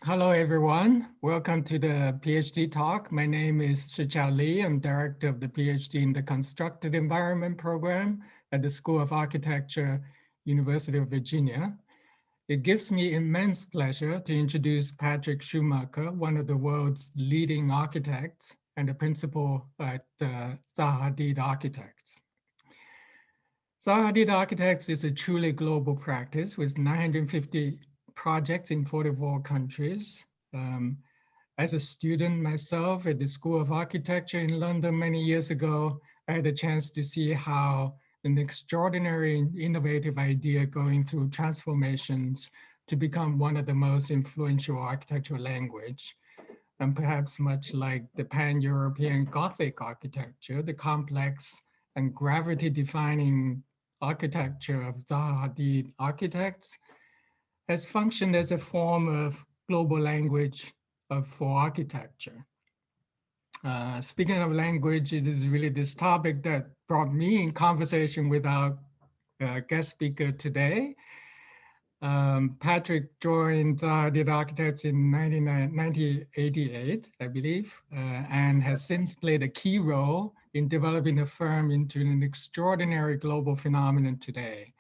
Hello, everyone. Welcome to the PhD talk. My name is Shichao Li. I'm director of the PhD in the Constructed Environment program at the School of Architecture, University of Virginia. It gives me immense pleasure to introduce PATRIK Schumacher, one of the world's leading architects and a principal at Zaha Hadid Architects. Zaha Hadid Architects is a truly global practice with 950 projects in 44 countries. As a student myself at the School of Architecture in London many years ago, I had a chance to see how an extraordinary and innovative idea going through transformations to become one of the most influential architectural language. And perhaps much like the pan-European Gothic architecture, the complex and gravity-defining architecture of Zaha Hadid Architects has functioned as a form of global language for architecture. Speaking of language, it is really this topic that brought me in conversation with our guest speaker today. PATRIK joined Zaha Hadid Architects in 1988, I believe, and has since played a key role in developing the firm into an extraordinary global phenomenon today.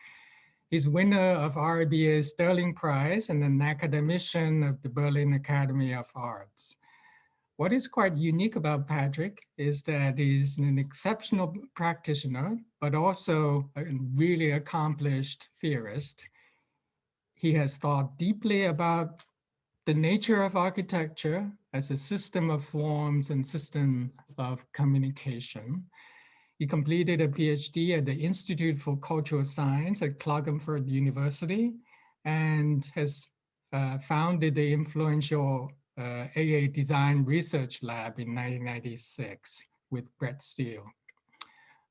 He's winner of RIBA's Sterling Prize and an academician of the Berlin Academy of Arts. What is quite unique about PATRIK is that he's an exceptional practitioner, but also a really accomplished theorist. He has thought deeply about the nature of architecture as a system of forms and system of communication. He completed a PhD at the Institute for Cultural Science at Klagenfurt University and has founded the influential AA Design Research Lab in 1996 with Brett Steele.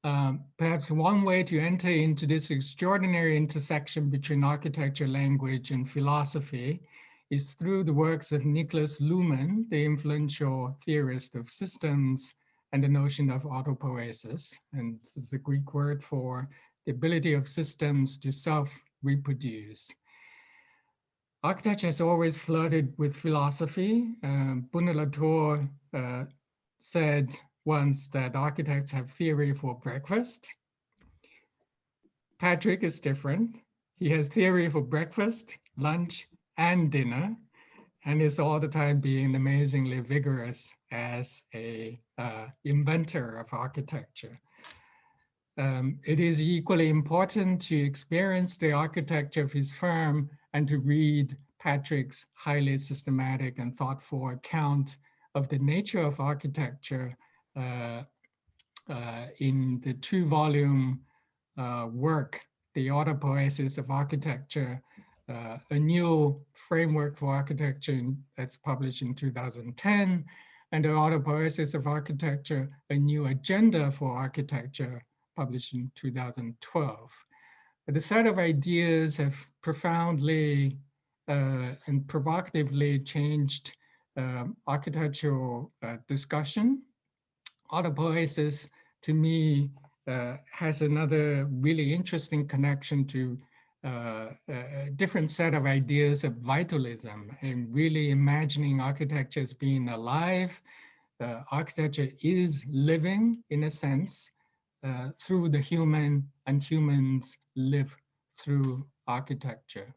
Perhaps one way to enter into this extraordinary intersection between architecture, language, and philosophy is through the works of Niklas Luhmann, the influential theorist of systems, and the notion of autopoiesis. And this is the Greek word for the ability of systems to self-reproduce. Architecture has always flirted with philosophy. Bunner-Latour said once that architects have theory for breakfast. PATRIK is different. He has theory for breakfast, lunch, and dinner, and is all the time being amazingly vigorous as a inventor of architecture. It is equally important to experience the architecture of his firm and to read PATRIK's highly systematic and thoughtful account of the nature of architecture in the 2-volume work, The Autopoiesis of Architecture, a new framework for architecture that's published in 2010, and The Autopoiesis of Architecture, a new agenda for architecture, published in 2012. The set of ideas have profoundly and provocatively changed architectural discussion. Autopoiesis, to me, has another really interesting connection to a different set of ideas of vitalism and really imagining architecture as being alive. Architecture is living, in a sense, through the human, and humans live through architecture.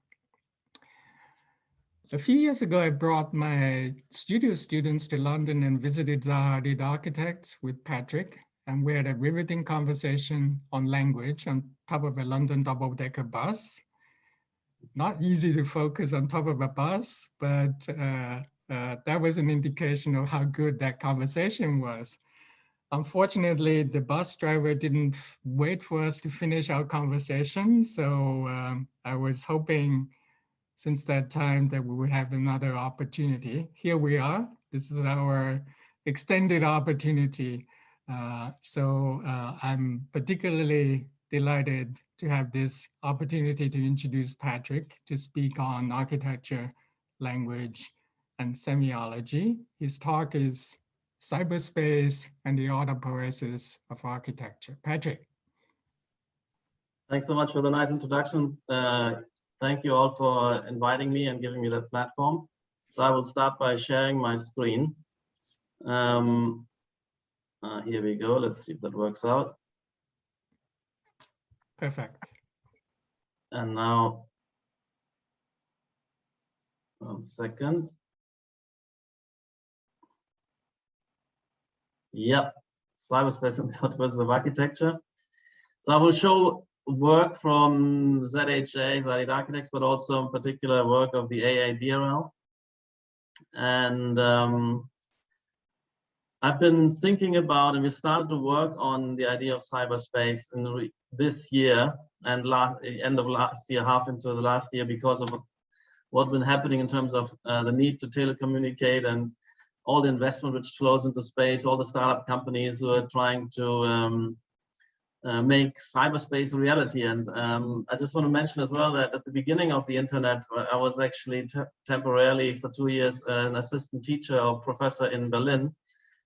A few years ago, I brought my studio students to London and visited Zaha Hadid Architects with PATRIK, and we had a riveting conversation on language on top of a London double-decker bus. Not easy to focus on top of a bus, but that was an indication of how good that conversation was. Unfortunately, the bus driver didn't wait for us to finish our conversation, so I was hoping since that time that we would have another opportunity. Here we are. This is our extended opportunity. I'm particularly delighted to have this opportunity to introduce PATRIK to speak on architecture, language, and semiology. His talk is Cyberspace and the Autopoiesis of Architecture. PATRIK. Thanks so much for the nice introduction. Thank you all for inviting me and giving me the platform. So I will start by sharing my screen. Here we go. Let's see if that works out. Perfect. And now, 1 second. Yep, cyberspace and the Autopoiesis of architecture. So I will show work from ZHA, Zaid Architects, but also in particular work of the AADRL. And I've been thinking about, and we started to work on the idea of cyberspace in this year and end of last year, half into the last year, because of what's been happening in terms of the need to telecommunicate and all the investment which flows into space, all the startup companies who are trying to make cyberspace a reality. And I just want to mention as well that at the beginning of the internet, I was actually temporarily for 2 years an assistant teacher or professor in Berlin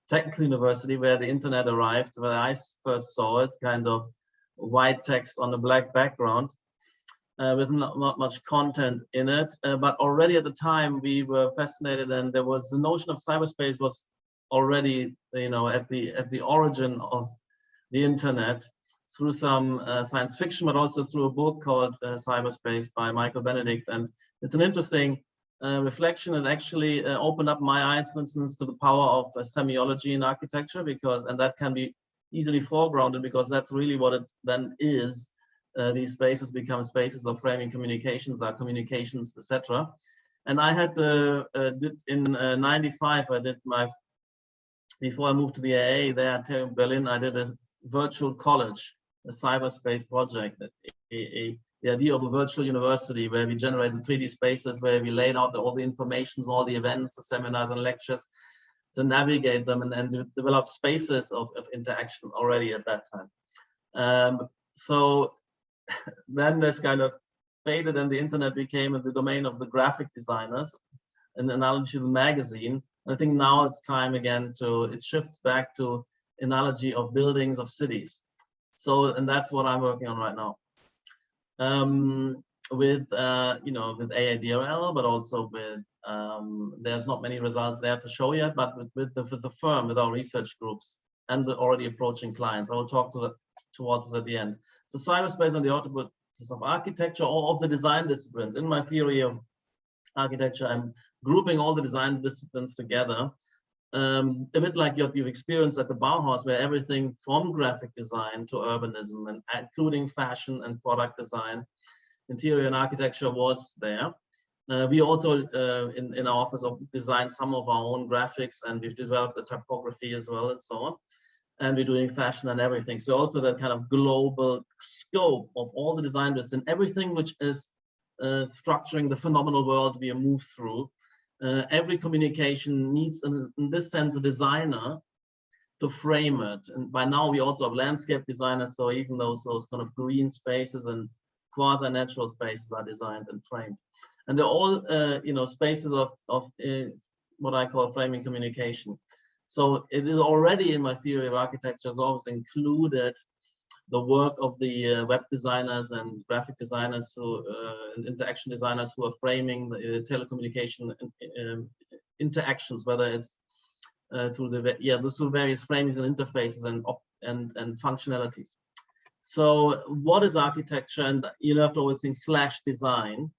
Technical University, where the internet arrived, where I first saw it, kind of white text on a black background with not much content in it. But already at the time we were fascinated, and there was the notion of cyberspace was already, you know, at the origin of the internet through some science fiction, but also through a book called Cyberspace by Michael Benedict. And it's an interesting reflection. It actually opened up my eyes, for instance, to the power of semiology in architecture, because, and that can be easily foregrounded because that's really what it then is. These spaces become spaces of framing communications, are communications, etc. And I had did in '95, I did my, before I moved to the AA there at Berlin, I did a virtual college, a cyberspace project, the idea of a virtual university where we generated 3D spaces, where we laid out all the informations, all the events, the seminars and lectures to navigate them and develop spaces of interaction already at that time. So then this kind of faded and the internet became the domain of the graphic designers, an analogy to the magazine. I think now it's time again to, it shifts back to analogy of buildings, of cities. So, and that's what I'm working on right now. With you know, with AADRL, but also with there's not many results there to show yet, but with the firm, with our research groups and the already approaching clients. I will talk towards this at the end. So cyberspace and the Autopoiesis of architecture, or of the design disciplines. In my theory of architecture, I'm grouping all the design disciplines together. A bit like you've experienced at the Bauhaus, where everything from graphic design to urbanism, and including fashion and product design, interior and architecture was there. We also, in our office, designed some of our own graphics, and we've developed the typography as well, and so on. And we're doing fashion and everything. So also that kind of global scope of all the design and everything which is structuring the phenomenal world we move through. Every communication needs, in this sense, a designer to frame it. And by now we also have landscape designers, so even those kind of green spaces and quasi-natural spaces are designed and framed. And they're all, you know, spaces of what I call framing communication. So it is already in my theory of architecture has always included the work of the web designers and graphic designers who, and interaction designers who are framing the telecommunication interactions, whether it's through the through various framings and interfaces and functionalities. So what is architecture? And you have to always think /design.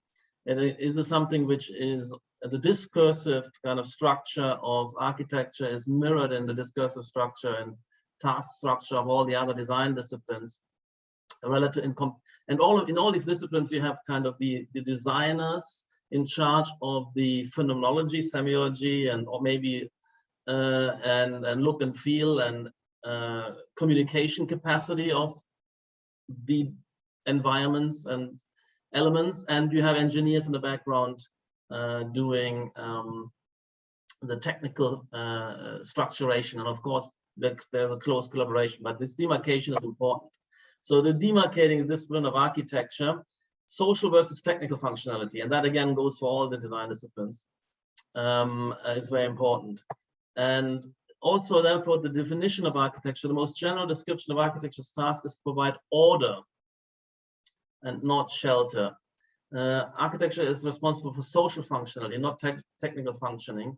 And is it something which is the discursive kind of structure of architecture is mirrored in the discursive structure and task structure of all the other design disciplines. Relative and in all these disciplines, you have kind of the designers in charge of the phenomenology, semiology, and or maybe and look and feel and communication capacity of the environments and elements, and you have engineers in the background doing the technical structuration, and of course there's a close collaboration, but this demarcation is important. So the demarcating discipline of architecture, social versus technical functionality, and that again goes for all the design disciplines, is very important. And also therefore the definition of architecture, the most general description of architecture's task is to provide order and not shelter. Architecture is responsible for social functionality, not technical functioning.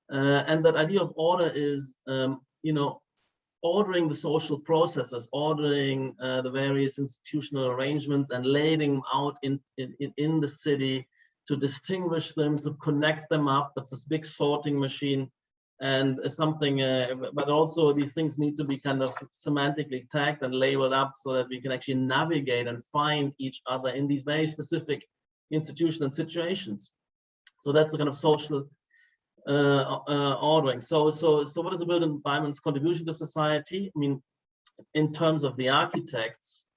And that idea of order is, you know, ordering the social processes, ordering the various institutional arrangements and laying them out in the city to distinguish them, to connect them up. That's this big sorting machine and something, but also these things need to be kind of semantically tagged and labeled up so that we can actually navigate and find each other in these very specific institutions and situations. So that's the kind of social ordering. So what is the built environment's contribution to society? I mean, in terms of the architects,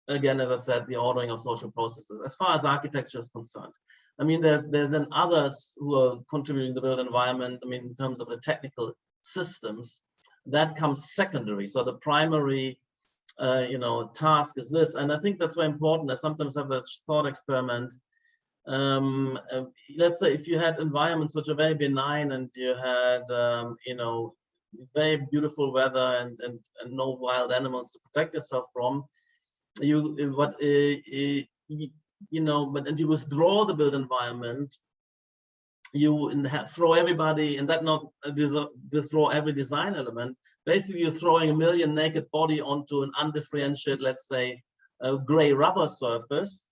again, as I said, the ordering of social processes. As far as architecture is concerned, I mean, there's then others who are contributing to the built environment. I mean, in terms of the technical systems, that comes secondary. So the primary, you know, task is this, and I think that's very important. I sometimes have that thought experiment. Let's say if you had environments which are very benign and you had, you know, very beautiful weather and no wild animals to protect yourself from, you know, but and you withdraw the built environment, you throw everybody, and that not withdraw every design element. Basically, you're throwing a million naked body onto an undifferentiated, let's say, gray rubber surface.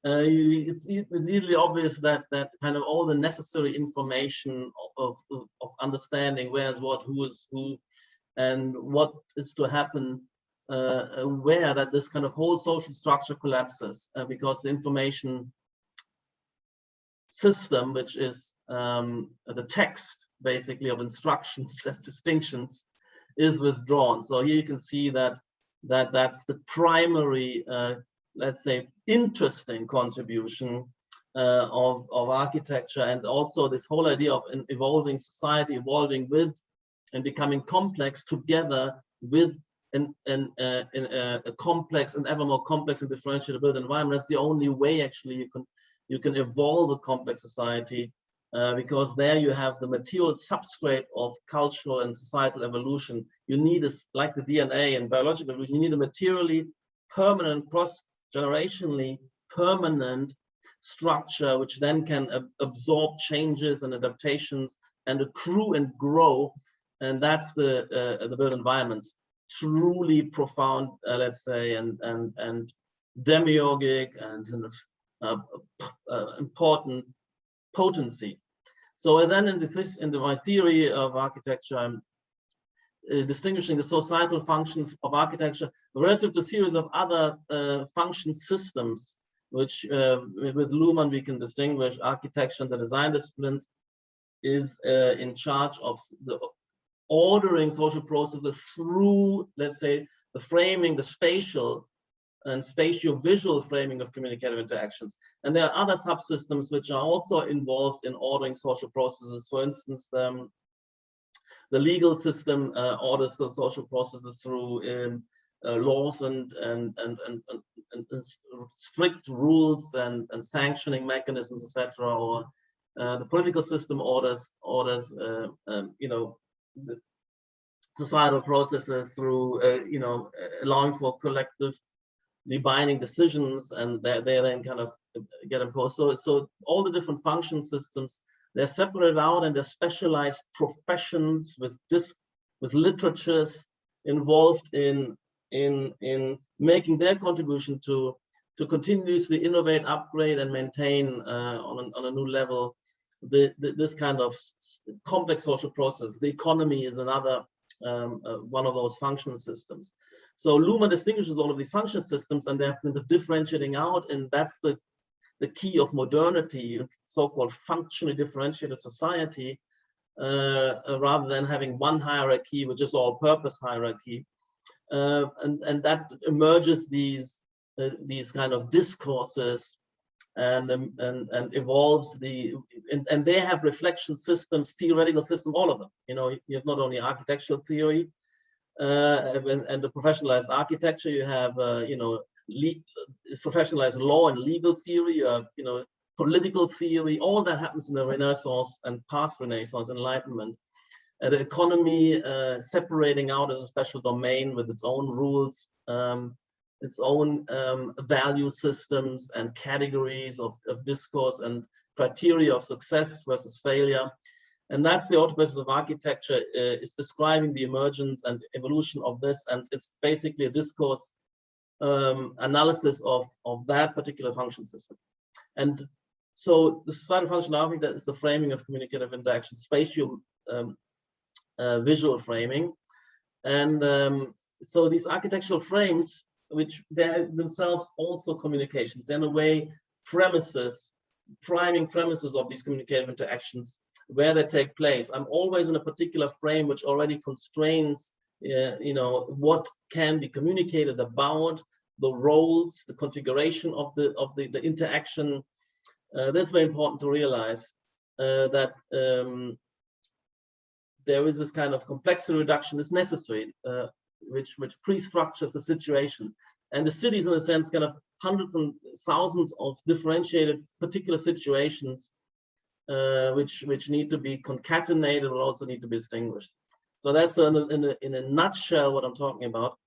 It's easily obvious that kind of all the necessary information of understanding where's what, who is who, and what is to happen where, that this kind of whole social structure collapses because the information system, which is the text basically of instructions and distinctions, is withdrawn. So here you can see that that's the primary, let's say, interesting contribution of architecture, and also this whole idea of an evolving society, evolving with and becoming complex together with a complex and ever more complex and differentiated built environment. That's the only way actually you can evolve a complex society, because there you have the material substrate of cultural and societal evolution. You need, like the DNA and biological evolution, you need a materially permanent, cross-generationally permanent structure, which then can absorb changes and adaptations and accrue and grow. And that's the built environments. Truly profound, let's say, and demiurgic and important potency. So then in my theory of architecture, I'm distinguishing the societal functions of architecture relative to a series of other function systems, which with Luhmann we can distinguish. Architecture and the design disciplines is in charge of the ordering social processes through, let's say, the framing, the spatial and spatio-visual framing of communicative interactions. And there are other subsystems which are also involved in ordering social processes. For instance, the legal system orders the social processes through laws and strict rules and sanctioning mechanisms, etc. Or the political system orders you know, the societal processes through you know, allowing for collectively binding decisions, and they then kind of get imposed. So all the different function systems, they're separated out, and they're specialized professions with literatures involved in making their contribution to continuously innovate, upgrade, and maintain on a new level this kind of complex social process. The economy is another one of those function systems. So Luhmann distinguishes all of these function systems, and they're kind of differentiating out, and that's the key of modernity, so-called functionally differentiated society, rather than having one hierarchy, which is all-purpose hierarchy, and that emerges these kind of discourses and evolves and they have reflection systems, theoretical system, all of them. You know, you have not only architectural theory and the professionalized architecture, you have you know, professionalized law and legal theory, you have, you know, political theory. All that happens in the Renaissance and past Renaissance Enlightenment. The economy separating out as a special domain with its own rules. its own value systems and categories of discourse and criteria of success versus failure. And that's the Autopoiesis of architecture, is describing the emergence and evolution of this. And it's basically a discourse analysis of that particular function system. And so the societal functional architecture is the framing of communicative interaction, spatial visual framing. And so these architectural frames, which they're themselves also communications, in a way premises, priming premises of these communicative interactions, where they take place. I'm always in a particular frame which already constrains, you know, what can be communicated about, the roles, the configuration of the interaction. That's very important to realize that there is this kind of complexity reduction is necessary, which pre-structures the situation. And the cities, in a sense, kind of hundreds and thousands of differentiated particular situations, which need to be concatenated or also need to be distinguished. So that's in a nutshell what I'm talking about.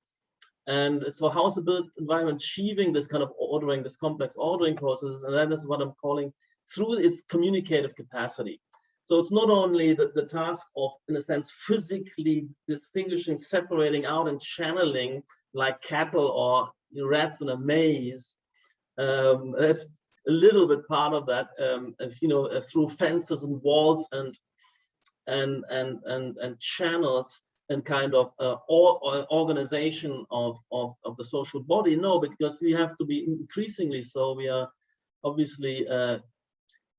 And so how's the built environment achieving this kind of ordering, this complex ordering processes? And that is what I'm calling through its communicative capacity. So it's not only the task of, in a sense, physically distinguishing, separating out and channeling like cattle or rats in a maze. That's a little bit part of that, you know, through fences and walls and channels and kind of organization of the social body. No, because we have to be increasingly so. We are obviously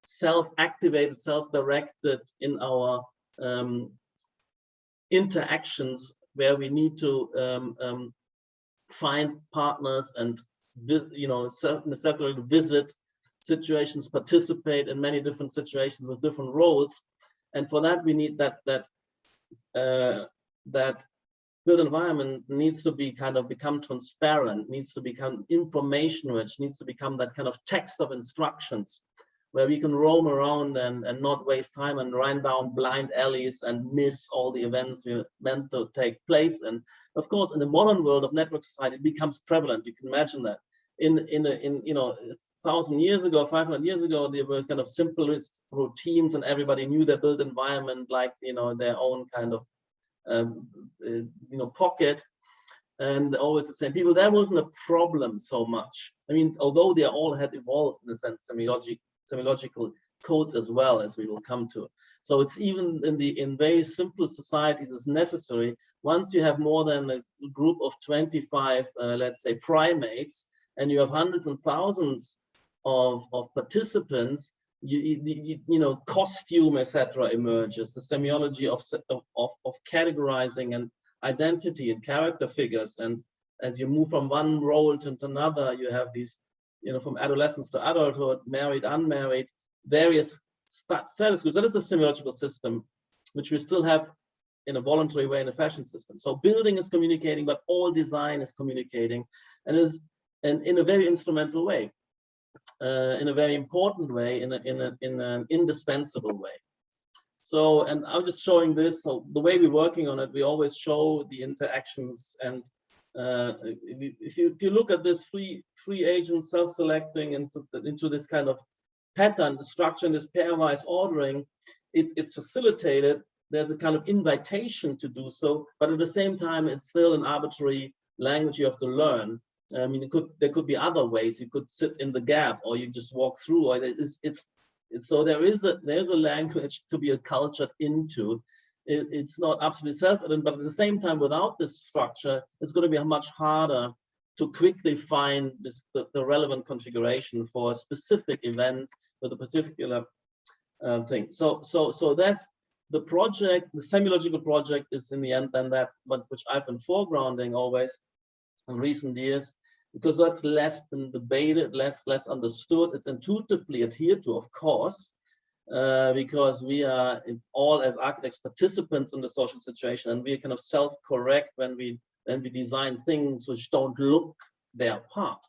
self-activated, self-directed in our interactions, where we need to find partners and, you know, necessarily visit situations, participate in many different situations with different roles. And for that, we need that built environment needs to be kind of become transparent, needs to become information rich, needs to become that kind of text of instructions where we can roam around and not waste time and run down blind alleys and miss all the events we meant to take place. And of course, in the modern world of network society, it becomes prevalent. You can imagine that in you know, 1,000 years ago, 500 years ago, there were kind of simplest routines, and everybody knew their built environment like, you know, their own kind of you know, pocket, and always the same people. That wasn't a problem so much. I mean, although they all had evolved in a sense, semiological codes as well, as we will come to. So it's even in very simple societies is necessary. Once you have more than a group of 25, let's say, primates, and you have hundreds and thousands of participants, you know, costume, etc., emerges. The semiology of categorizing and identity and character figures. And as you move from one role to another, you have these, you know, from adolescence to adulthood, married, unmarried, various status groups. That is a semiological system, which we still have in a voluntary way in a fashion system. So building is communicating, but all design is communicating, and in a very instrumental way. In a very important way, in an indispensable way. So, and I'm just showing this. So the way we're working on it, we always show the interactions. And if you look at this free agent self-selecting into this kind of pattern, the structure, and this pairwise ordering, it's facilitated. There's a kind of invitation to do so, but at the same time, it's still an arbitrary language you have to learn. I mean, there could be other ways. You could sit in the gap, or you just walk through. Or so there's a language to be acculturated into. It's not absolutely self-evident, but at the same time, without this structure, it's going to be much harder to quickly find the relevant configuration for a specific event with a particular thing. So that's the project. The semiological project is in the end then that which I've been foregrounding always in recent years, because that's less been debated, less understood. It's intuitively adhered to, of course, because we are all as architects participants in the social situation, and we kind of self-correct when we design things which don't look their part.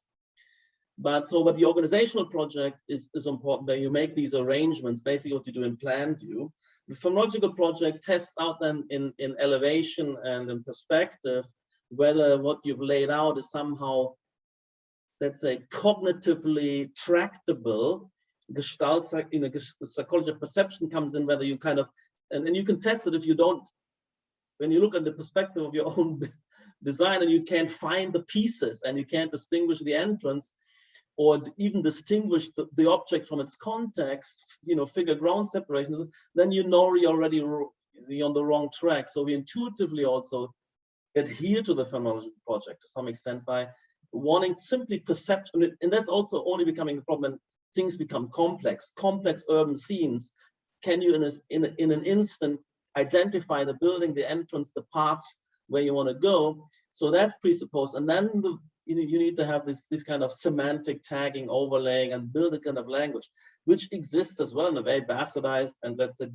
But the organizational project is important, that you make these arrangements, basically what you do in plan view. The phenomenological project tests out then in elevation and in perspective whether what you've laid out is somehow let's say, cognitively tractable gestalt, the psychology of perception comes in, whether you kind of, and you can test it if you don't, when you look at the perspective of your own design and you can't find the pieces and you can't distinguish the entrance or even distinguish the object from its context, figure ground separations, then you're already on the wrong track. So we intuitively also adhere to the phenomenological project to some extent by wanting simply perception, and that's also only becoming a problem when things become complex urban scenes. Can you in an instant identify the building, the entrance, the paths where you want to go? So that's presupposed, and then you need to have this kind of semantic tagging, overlaying, and build a kind of language which exists as well in a very bastardized and let's say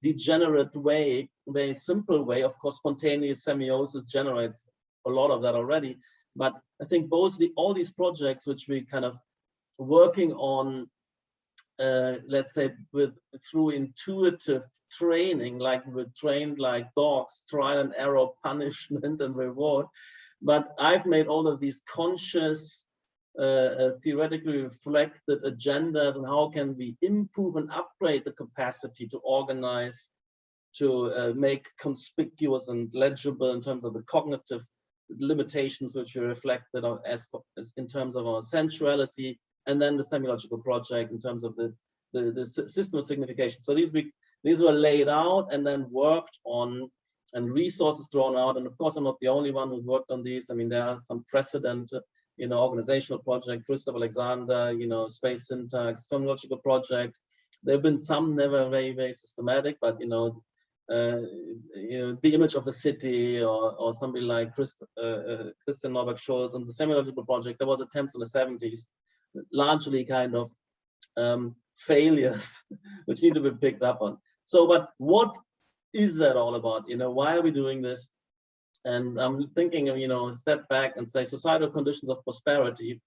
degenerate way, very simple way. Of course, spontaneous semiosis generates a lot of that already, but I think all these projects which we kind of working on, let's say through intuitive training, like we're trained like dogs, trial and error, punishment and reward. But I've made all of these conscious, theoretically reflected agendas, and how can we improve and upgrade the capacity to organize, to make conspicuous and legible in terms of the cognitive limitations which are reflected as in terms of our sensuality, and then the semiological project in terms of the system of signification. So these were laid out and then worked on, and resources drawn out. And of course, I'm not the only one who worked on these. I mean, there are some precedent, organizational project, Christoph Alexander, space syntax, phenomenological project. There have been some never very, very systematic, but the image of the city, or somebody like Christian Norbert Scholz and the semiological project. There was attempts in the 70s, largely kind of failures, which need to be picked up on. So, but what is that all about? Why are we doing this? And I'm thinking of, step back and say societal conditions of prosperity.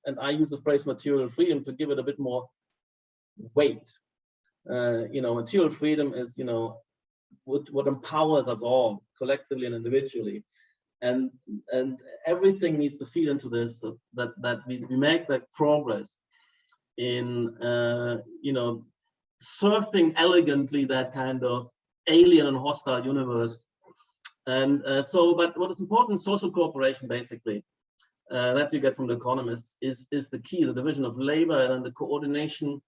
And I use the phrase material freedom to give it a bit more weight. Material freedom is, what empowers us all collectively and individually. And everything needs to feed into this, so that we make that progress in, surfing elegantly that kind of alien and hostile universe. And but what is important, social cooperation, basically, that you get from the economists, is the key, the division of labor and the coordination,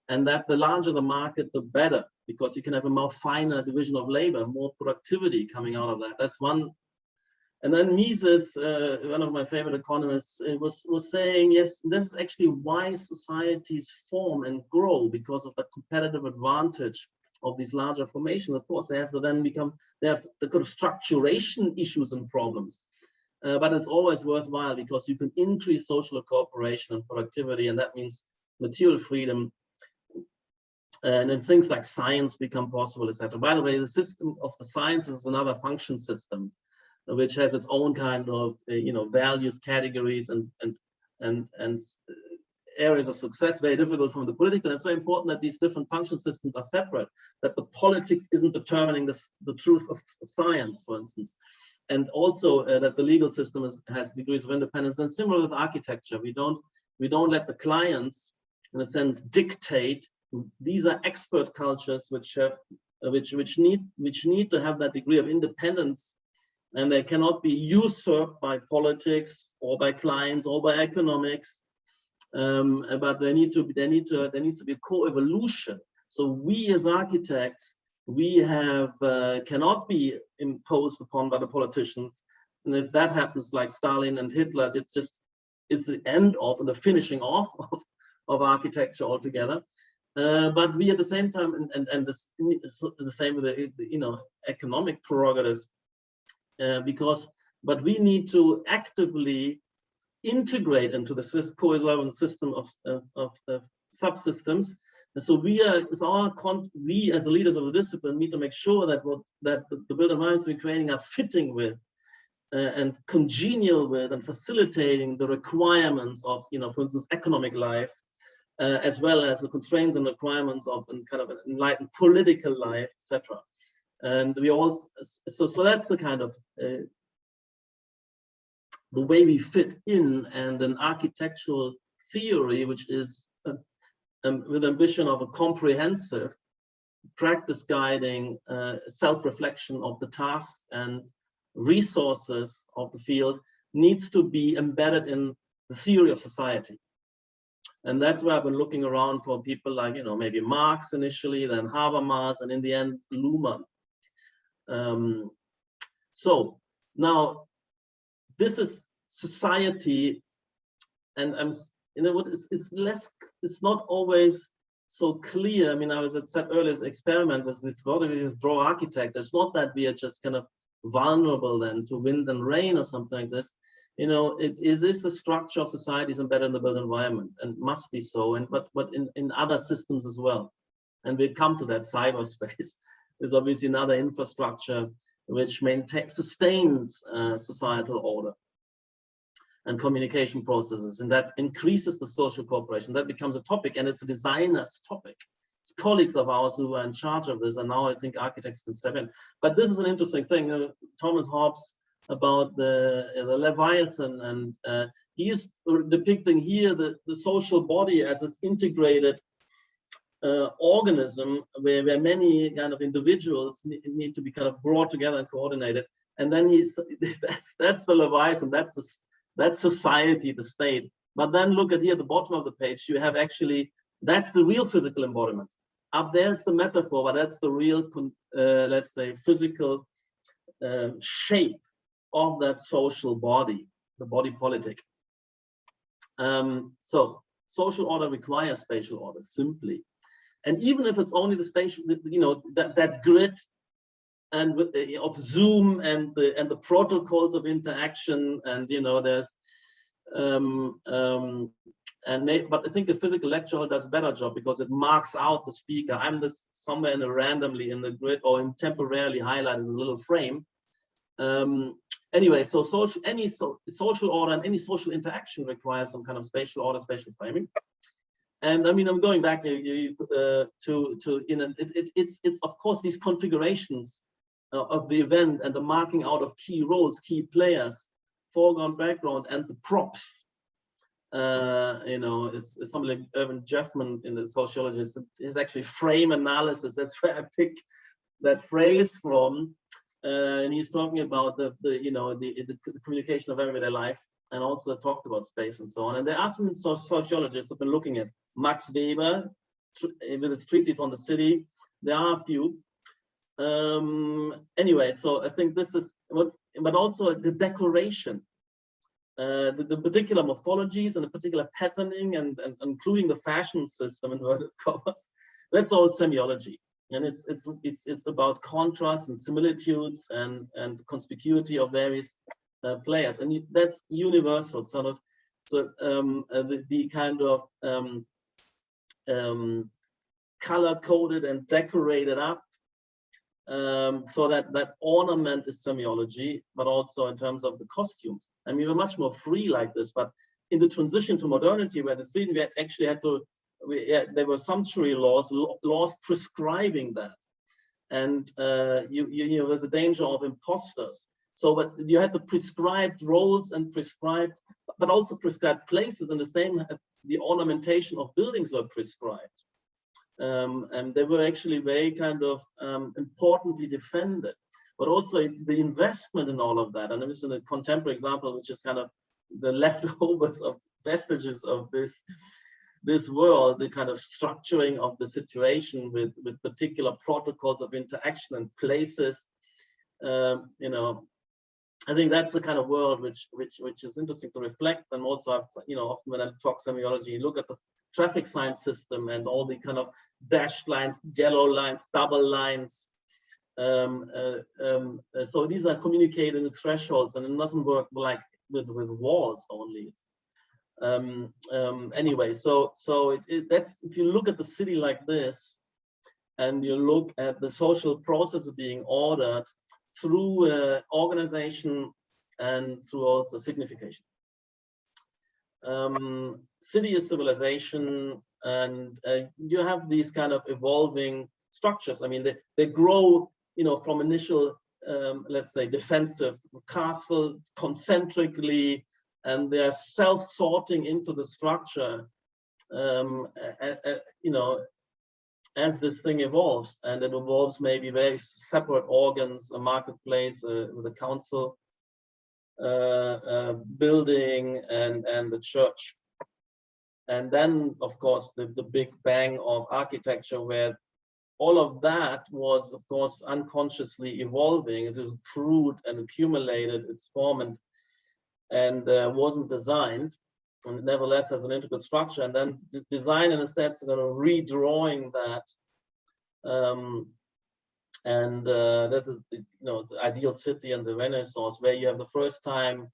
and that the larger the market, the better, because you can have a more finer division of labor, more productivity coming out of that. That's one. And then Mises, one of my favorite economists, was saying, yes, this is actually why societies form and grow, because of the competitive advantage of these larger formations. Of course, they have to then they have the kind of structuration issues and problems. But it's always worthwhile because you can increase social cooperation and productivity, and that means material freedom. And then things like science become possible, etc. By the way, the system of the sciences is another function system, which has its own kind of values, categories, and areas of success. Very difficult from the political. And it's very important that these different function systems are separate, that the politics isn't determining the truth of science, for instance, and also that the legal system has degrees of independence. And similar with architecture, we don't let the clients, in a sense, dictate. These are expert cultures which need to have that degree of independence, and they cannot be usurped by politics or by clients or by economics. But there needs to be a co-evolution. So we as architects, cannot be imposed upon by the politicians. And if that happens, like Stalin and Hitler, it just is the end of and the finishing off of architecture altogether. But we at the same time, and the same with the economic prerogatives, but we need to actively integrate into the co-evolving system of the subsystems. And so we as the leaders of the discipline need to make sure that the built environments we're creating are fitting with and congenial with and facilitating the requirements of, for instance, economic life, as well as the constraints and requirements of kind of an enlightened political life, etc. And we all, so that's the kind of the way we fit in, and an architectural theory, which is with ambition of a comprehensive practice guiding self-reflection of the tasks and resources of the field, needs to be embedded in the theory of society. And that's where I've been looking around for people like, you know, maybe Marx initially, then Habermas, and in the end, Luhmann. So now this is society, and you know what, it's not always so clear. I mean, I said earlier, this experiment with this draw architect. It's not that we are just kind of vulnerable then to wind and rain or something like this. You know, is this a structure of societies embedded in the built environment, and must be so, and but in other systems as well. And we'll come to that. Cyberspace is obviously another infrastructure which sustains societal order and communication processes, and that increases the social cooperation. That becomes a topic, and it's a designer's topic. It's colleagues of ours who are in charge of this, and now I think architects can step in. But this is an interesting thing. Thomas Hobbes about the Leviathan, and he is depicting here the social body as this integrated organism where many kind of individuals need to be kind of brought together and coordinated. And then that's the Leviathan, that's society, the state. But then look at here at the bottom of the page, you have actually, that's the real physical embodiment. Up there it's the metaphor, but that's the real, let's say, physical shape of that social body, the body politic. So social order requires spatial order, simply. And even if it's only the spatial, you know, that grid and of Zoom and the protocols of interaction, and you know, there's but I think the physical lecture hall does a better job because it marks out the speaker. I'm this somewhere randomly in the grid or in temporarily highlighted in a little frame. Anyway, so any social order and any social interaction requires some kind of spatial order, spatial framing. And I mean, I'm going back it's of course these configurations of the event and the marking out of key roles, key players, foreground, background, and the props. You know, it's something like Irvin Jeffman, in the sociologist, is actually frame analysis. That's where I pick that phrase from. And he's talking about the communication of everyday life, and also talked about space and so on. And there are some sociologists who've been looking at Max Weber with his treatise on the city. There are a few. Anyway, so I think this is what, but also the decoration, the particular morphologies and the particular patterning, and including the fashion system, inverted commas. That's all semiology. And it's about contrast and similitudes and conspicuity of various players, and that's universal, sort of. So the kind of color-coded and decorated up, so that ornament is semiology, but also in terms of the costumes. I mean, we're much more free like this, but in the transition to modernity, where the freedom, we actually had to. There were sumptuary laws prescribing that, and you know, there's a danger of imposters. So, but you had the prescribed roles and prescribed, but also prescribed places, and the same, the ornamentation of buildings were prescribed, and they were actually very kind of importantly defended. But also the investment in all of that, and this is a contemporary example, which is kind of the leftovers of vestiges of this world, the kind of structuring of the situation with particular protocols of interaction and places. You know, I think that's the kind of world which is interesting to reflect. And also, you know, often when I talk semiology, you look at the traffic sign system and all the kind of dashed lines, yellow lines, double lines. So these are communicating thresholds, and it doesn't work like with walls only. Anyway, so that's, if you look at the city like this, and you look at the social processes being ordered through organization and through also signification. City is civilization, and you have these kind of evolving structures. I mean, they grow, you know, from initial let's say, defensive castle concentrically, and they're self-sorting into the structure, you know, as this thing evolves, and it evolves maybe very separate organs, a marketplace, with a council building, and the church. And then, of course, the big bang of architecture, where all of that was, of course, unconsciously evolving. It is crude and accumulated its form, and wasn't designed, and nevertheless has an integral structure. And then the design and aesthetics are kind of redrawing that. That is, you know, the ideal city and the Renaissance, where you have the first time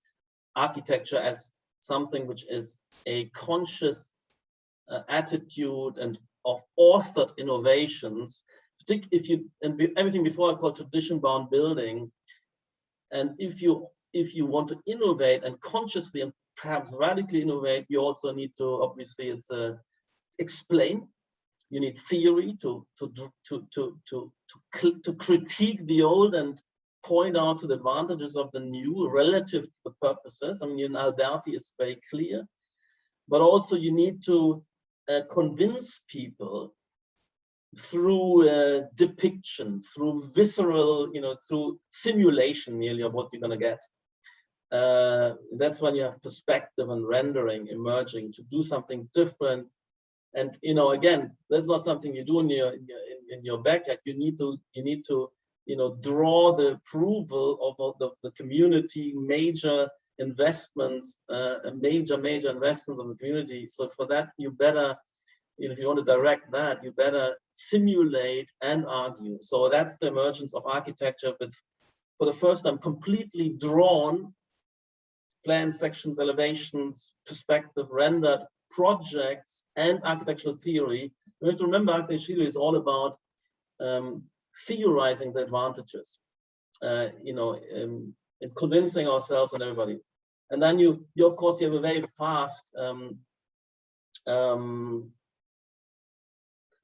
architecture as something which is a conscious attitude and of authored innovations. If you, and everything before I call tradition-bound building, and if you want to innovate and consciously and perhaps radically innovate, you also need to, obviously, it's explain. You need theory to critique the old and point out to the advantages of the new relative to the purposes. I mean, Alberti is very clear, but also you need to convince people through depiction, through visceral, you know, through simulation nearly of what you're going to get. That's when you have perspective and rendering emerging to do something different. And, you know, again, that's not something you do in your backyard. You need to, you know, draw the approval of the community, major investments, major investments of the community. So for that, you better, you know, if you want to direct that, you better simulate and argue. So that's the emergence of architecture, but for the first time, completely drawn plans, sections, elevations, perspective, rendered projects, and architectural theory. We have to remember, architectural theory is all about theorizing the advantages, you know, and convincing ourselves and everybody. And then you of course, you have a very fast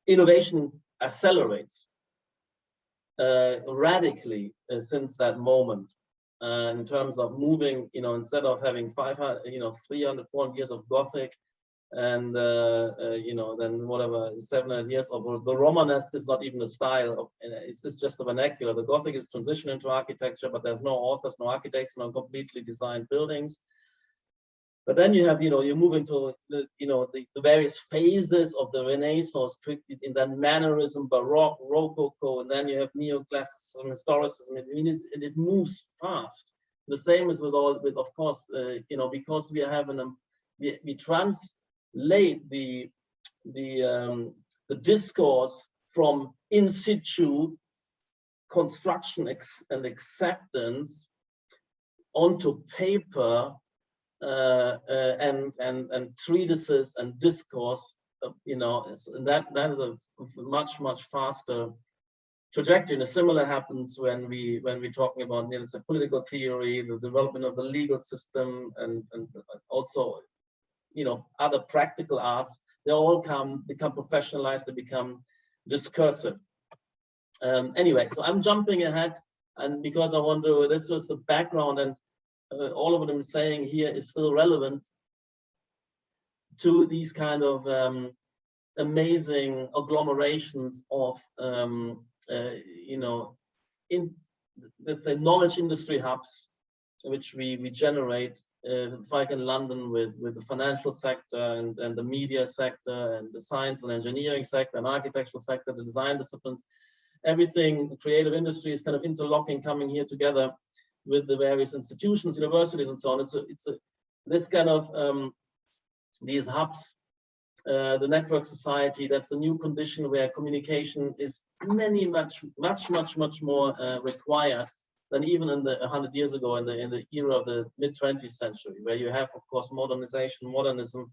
innovation accelerates radically since that moment. In terms of moving, you know, instead of having 500, you know, 300, 400 years of Gothic, and you know, then whatever 700 years of the Romanesque is not even a style of, it's just a vernacular. The Gothic is transition into architecture, but there's no authors, no architects, no completely designed buildings. But then you have, you know, you move into the, you know, the various phases of the Renaissance, in that mannerism, Baroque, Rococo, and then you have neoclassicism, historicism. I mean, it moves fast. The same is with all, with, of course, you know, because we have we translate the discourse from in situ construction and acceptance onto paper, and treatises and discourse, you know, that is a much faster trajectory. And a similar happens when we're talking about, you know, political theory, the development of the legal system, and also, you know, other practical arts. They all become professionalized, they become discursive. Anyway, so I'm jumping ahead, and because I want to, this was the background, and all of what I'm saying here is still relevant to these kind of amazing agglomerations of, you know, let's say knowledge industry hubs, which we generate, like in London with the financial sector and the media sector and the science and engineering sector and architectural sector, the design disciplines, everything, the creative industry is kind of interlocking, coming here together with the various institutions, universities, and so on. It's this kind of these hubs, the network society. That's a new condition where communication is much more required than even in the 100 years ago, in the era of the mid-20th century, where you have, of course, modernism,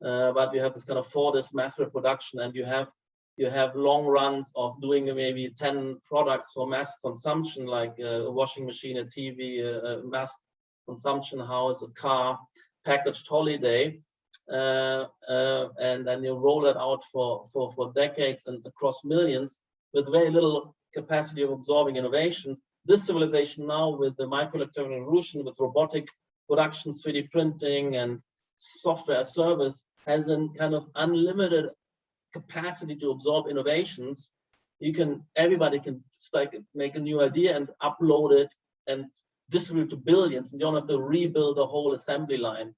but you have this kind of Fordist mass reproduction, and you have long runs of doing maybe 10 products for mass consumption, like a washing machine, a TV, a mass consumption house, a car, packaged holiday, and then you roll it out for decades and across millions with very little capacity of absorbing innovations. this civilization now with the microelectronic revolution, with robotic production, 3D printing, and software as service, has a kind of unlimited capacity to absorb innovations. Everybody can make a new idea and upload it and distribute to billions, and you don't have to rebuild a whole assembly line,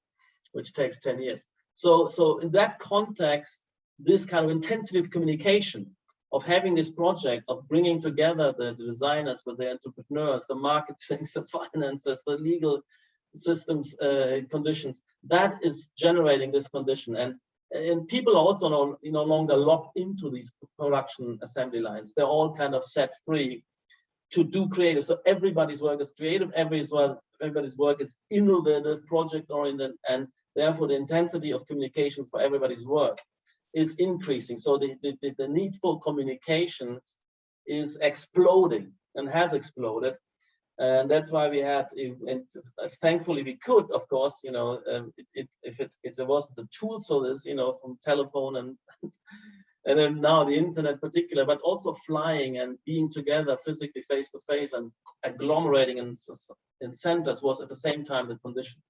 which takes 10 years. So in that context, this kind of intensity of communication, of having this project, of bringing together the designers with the entrepreneurs, the marketing, the finances, the legal systems, conditions, that is generating this condition. And people are also no longer locked into these production assembly lines. They're all kind of set free to do creative. So everybody's work is creative, everybody's work is innovative, project-oriented, and therefore the intensity of communication for everybody's work is increasing. So the need for communication is exploding and has exploded. And that's why we had, and thankfully we could, of course, if it wasn't the tools for this, from telephone and then now the internet particular, but also flying and being together physically face to face and agglomerating in centers was at the same time the condition.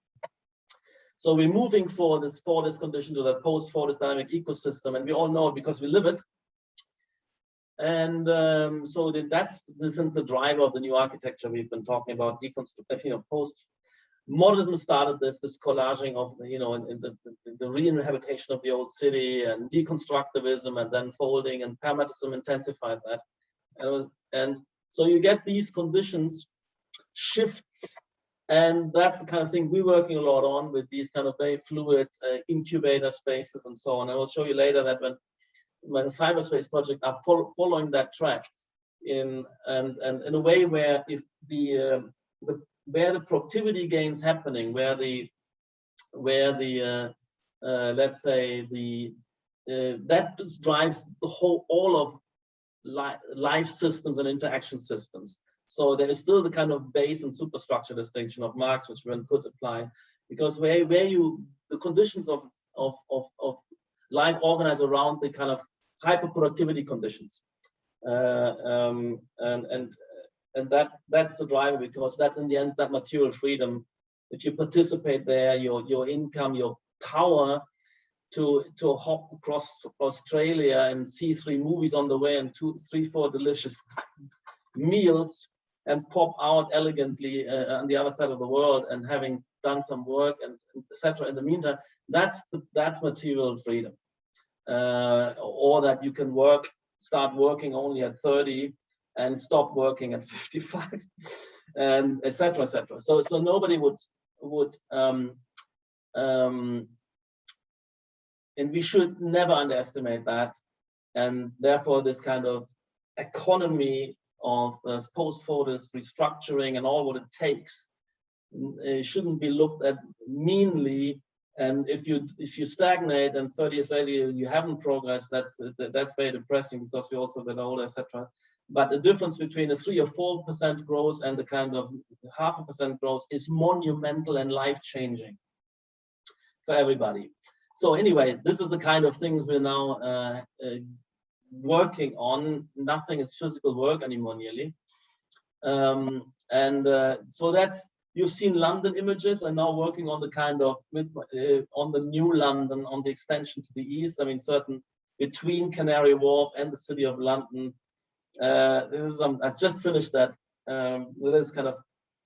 So we're moving for this condition to that post-Fordist dynamic ecosystem, and we all know it because we live it. And so that's the driver of the new architecture we've been talking about. Post-modernism started this collaging of the re-inhabitation of the old city, and deconstructivism, and then folding, and pragmatism intensified that. And so you get these conditions shifts, and that's the kind of thing we're working a lot on with these kind of very fluid incubator spaces and so on. I will show you later that when the Cyberspace project are following that track in a way where if where the productivity gains happening, where the let's say that just drives the all of life systems and interaction systems. So there is still the kind of base and superstructure distinction of Marx, which one could apply, because where the conditions of life organize around the kind of hyperproductivity conditions, and that's the driver, because that in the end, that material freedom, if you participate there, your income, your power to hop across Australia and see 3 movies on the way and 2, 3, 4 delicious meals and pop out elegantly on the other side of the world and having done some work and etc. In the meantime, that's material freedom. Or that you can start working only at 30 and stop working at 55, and etc. etc. So nobody would and we should never underestimate that. And therefore, this kind of economy of post-Fordist restructuring and all what it takes shouldn't be looked at meanly. And if you stagnate and 30 years later you haven't progressed, that's very depressing, because we also get older, etc. But the difference between a 3 or 4% growth and the kind of 0.5% growth is monumental and life-changing for everybody. So anyway, this is the kind of things we're now working on. Nothing is physical work anymore, nearly. So that's, you've seen London images, and now working on the kind of on the new London, on the extension to the east. I mean, certain between Canary Wharf and the city of London. I just finished that. This kind of,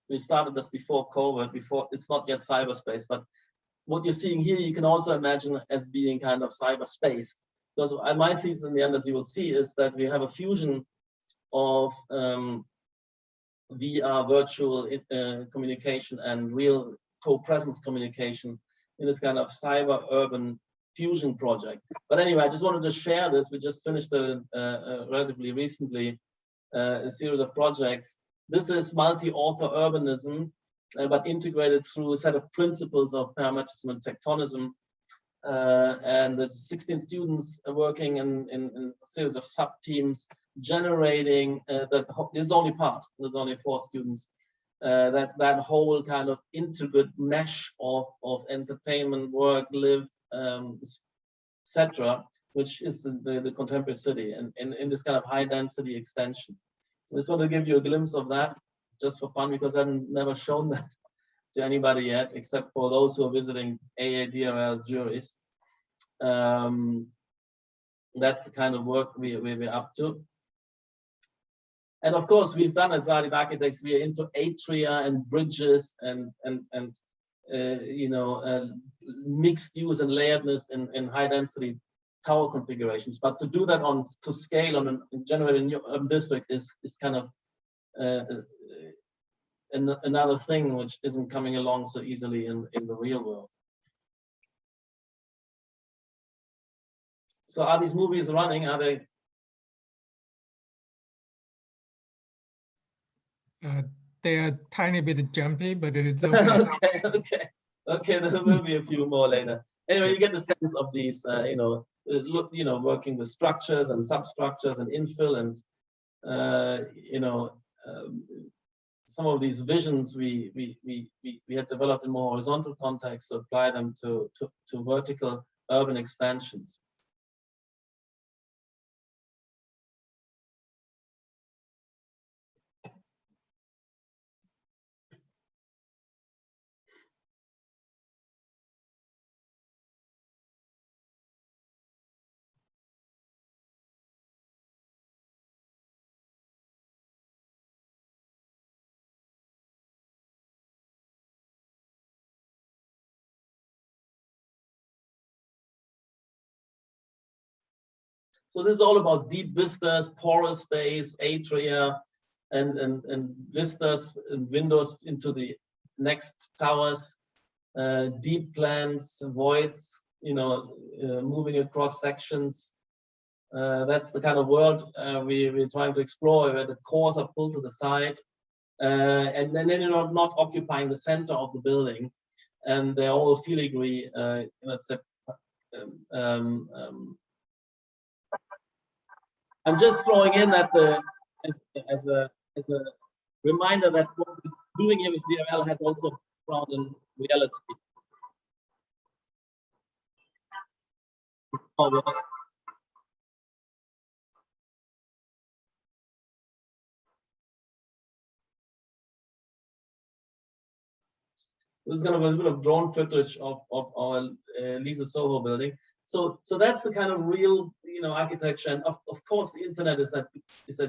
we started this before COVID. It's not yet cyberspace, but what you're seeing here, you can also imagine as being kind of cyberspace. Because my thesis in the end, as you will see, is that we have a fusion of VR, virtual communication, and real co-presence communication in this kind of cyber-urban fusion project. But anyway, I just wanted to share this. We just finished relatively recently a series of projects. This is multi-author urbanism, but integrated through a set of principles of parametrism and tectonism. And there's 16 students working in a series of sub-teams, generating that. This is only part. There's only 4 students. That whole kind of integrated mesh of entertainment, work, live, etc., which is the contemporary city, and in this kind of high density extension. I just want to give you a glimpse of that. just for fun, because I've never shown that to anybody yet, except for those who are visiting AADRL juries. That's the kind of work we're up to. And of course, we've done as Ardent Architects, we are into atria and bridges and mixed use and layeredness in high density tower configurations. But to do that to scale on a general new district is kind of another thing which isn't coming along so easily in the real world. So are these movies running? Are they? They are a tiny bit jumpy, but it's okay. Okay. There will be a few more later. Anyway, you get the sense of these, working with structures and substructures and infill and, some of these visions we had developed in more horizontal context to apply them to vertical urban expansions. So this is all about deep vistas, porous space, atria, and vistas and windows into the next towers, deep plans, voids, moving across sections. That's the kind of world we're trying to explore, where the cores are pulled to the side, and then you're not occupying the center of the building, and they're all filigree. Let's say. I'm just throwing in at as a reminder that what we're doing here with DRL has also ground in reality. This is kind of a bit of drone footage of our Lisa Soho building. So that's the kind of real, architecture. And of course, the internet is that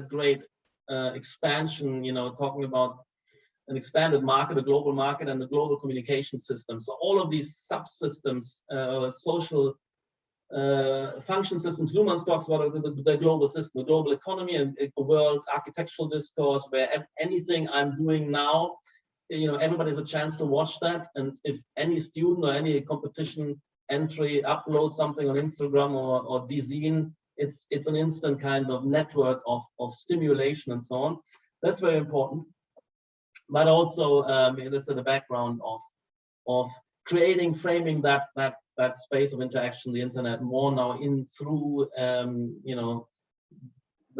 great expansion, talking about an expanded market, a global market, and the global communication system. So all of these subsystems, social function systems, Luhmann talks about the global system, the global economy, and a world architectural discourse where anything I'm doing now, everybody has a chance to watch that. And if any student or any competition entry uploads something on Instagram or DZine, it's an instant kind of network of stimulation and so on. That's very important. But also that's in the background of creating, framing that space of interaction, the internet, more now in through the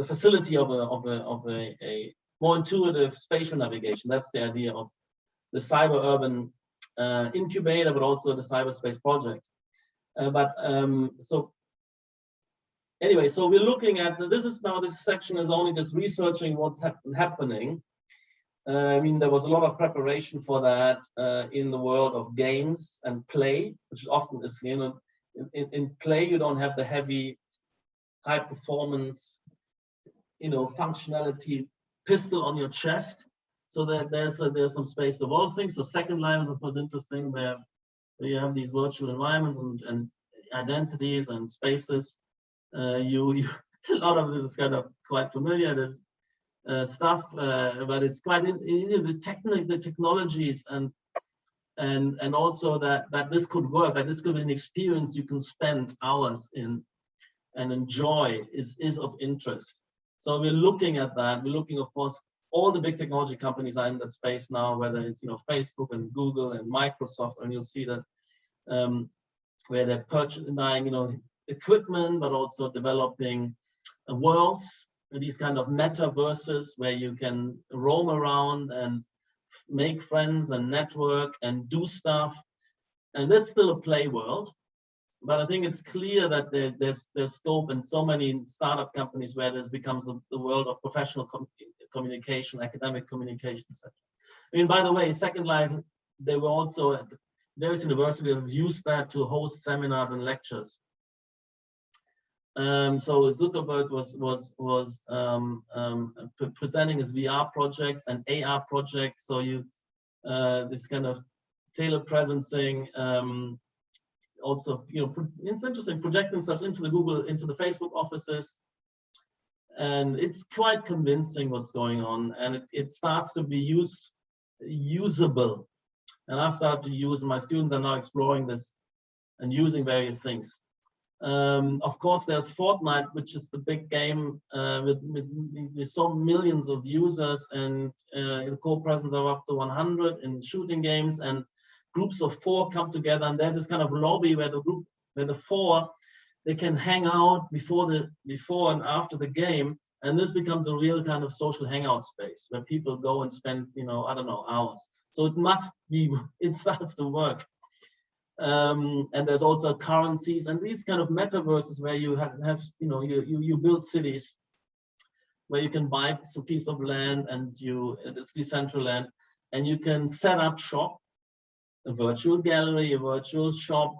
facility of a more intuitive spatial navigation. That's the idea of the cyber urban incubator, but also the cyberspace project. So anyway, so we're looking at this section is only just researching what's happening. There was a lot of preparation for that in the world of games and play, which often is, in play you don't have the heavy, high performance, functionality pistol on your chest. So that there's some space to evolve things. So Second Life is of course interesting, where you have these virtual environments and identities and spaces. A lot of this is kind of quite familiar. There's stuff, but it's quite the technologies and also that this could work, that this could be an experience you can spend hours in and enjoy is of interest. So we're looking at that. We're looking, of course, all the big technology companies are in that space now, whether it's Facebook and Google and Microsoft, and you'll see that where they're buying equipment, but also developing worlds, these kind of metaverses where you can roam around and make friends and network and do stuff. And that's still a play world. But I think it's clear that there's scope in so many startup companies where this becomes the world of professional communication, academic communication, etc. I mean, by the way, Second Life, they were also at various universities have used that to host seminars and lectures. So Zuckerberg was presenting his VR projects and AR projects. So you this kind of telepresencing, also, you know, it's interesting, project themselves into the Google, into the Facebook offices, and it's quite convincing what's going on, and it starts to be usable. And I've started to use, and my students are now exploring this and using various things. Of course, there's Fortnite, which is the big game with so millions of users, and the co-presence of up to 100 in shooting games, and groups of 4 come together, and there's this kind of lobby where the 4 they can hang out before and after the game, and this becomes a real kind of social hangout space where people go and spend, you know, I don't know, hours. So it starts to work. And there's also currencies and these kind of metaverses where you have you know, you build cities where you can buy some piece of land, and it's decentralized, and you can set up shop, a virtual gallery, a virtual shop,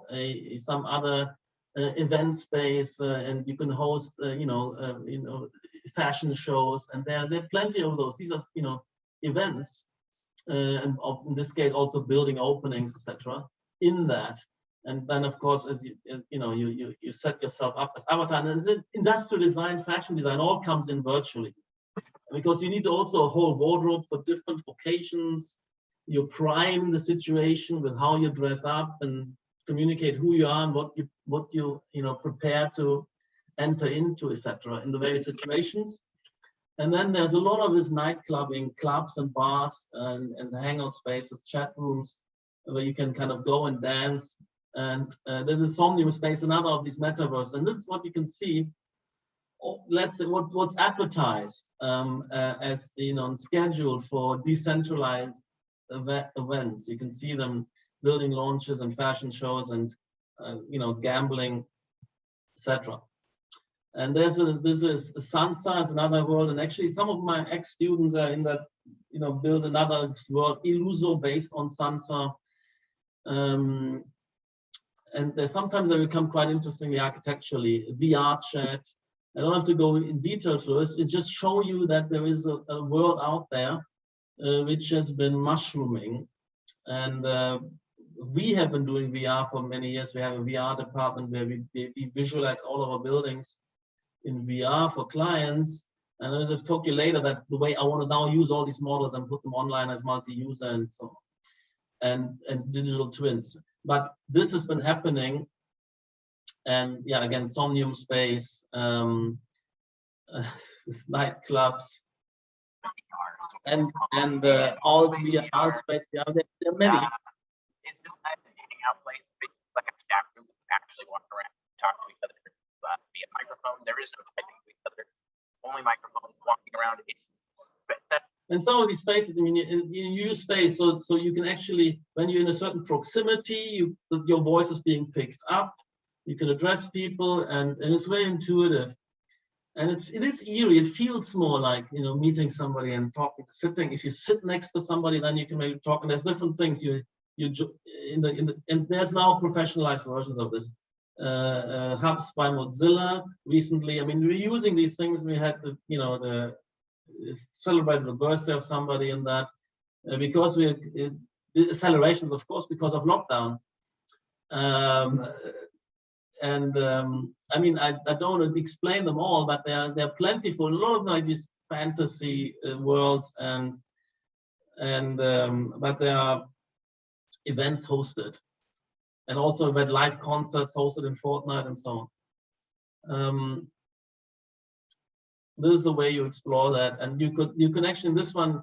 some other event space, and you can host you know, fashion shows, and there are plenty of those. These are, you know, events, and in this case also building openings, etc. in that. And then of course, as you know, you set yourself up as avatar, and industrial design, fashion design all comes in virtually, because you need also a whole wardrobe for different occasions. You prime the situation with how you dress up and communicate who you are and what you know, prepare to enter into, etc. in the various situations. And then there's a lot of this night clubbing, clubs and bars and hangout spaces, chat rooms, where you can kind of go and dance. And there's a Somnium space, another of these metaverses. And this is what you can see. Let's say what's advertised as, you know, scheduled for decentralized events. You can see them building launches and fashion shows and you know, gambling, etc. And this is Sansa, is another world, and actually some of my ex-students are in that, you know, build another world, Illuso, based on Sansa. And sometimes they become quite interestingly architecturally. VR chat. I don't have to go in detail to this. It just show you that there is a world out there which has been mushrooming, and we have been doing VR for many years. We have a VR department where we visualize all of our buildings in VR for clients. And as I've told you later, that the way I want to now use all these models and put them online as multi-user and so on, and digital twins. But this has been happening, and yeah, again, Somnium space, nightclubs, and alt space. Yeah, there are many. It's just a hanging out place, like a staff room, actually walk around, talk to each other via microphone. There is no typing to each other, only microphones walking around. And some of these spaces, I mean, you use space so you can actually, when you're in a certain proximity, your voice is being picked up. You can address people, and it's very intuitive. And it is eerie. It feels more like, you know, meeting somebody and talking, sitting. If you sit next to somebody, then you can maybe talk. And there's different things and there's now professionalized versions of this. Hubs by Mozilla recently. I mean, we're using these things. We had celebrated the birthday of somebody in that, because the celebrations, of course, because of lockdown. I mean, I don't want to explain them all, but they're plentiful. A lot of them are just fantasy worlds, but there are events hosted, and also we had live concerts hosted in Fortnite and so on. This is the way you explore that, and you can actually in this one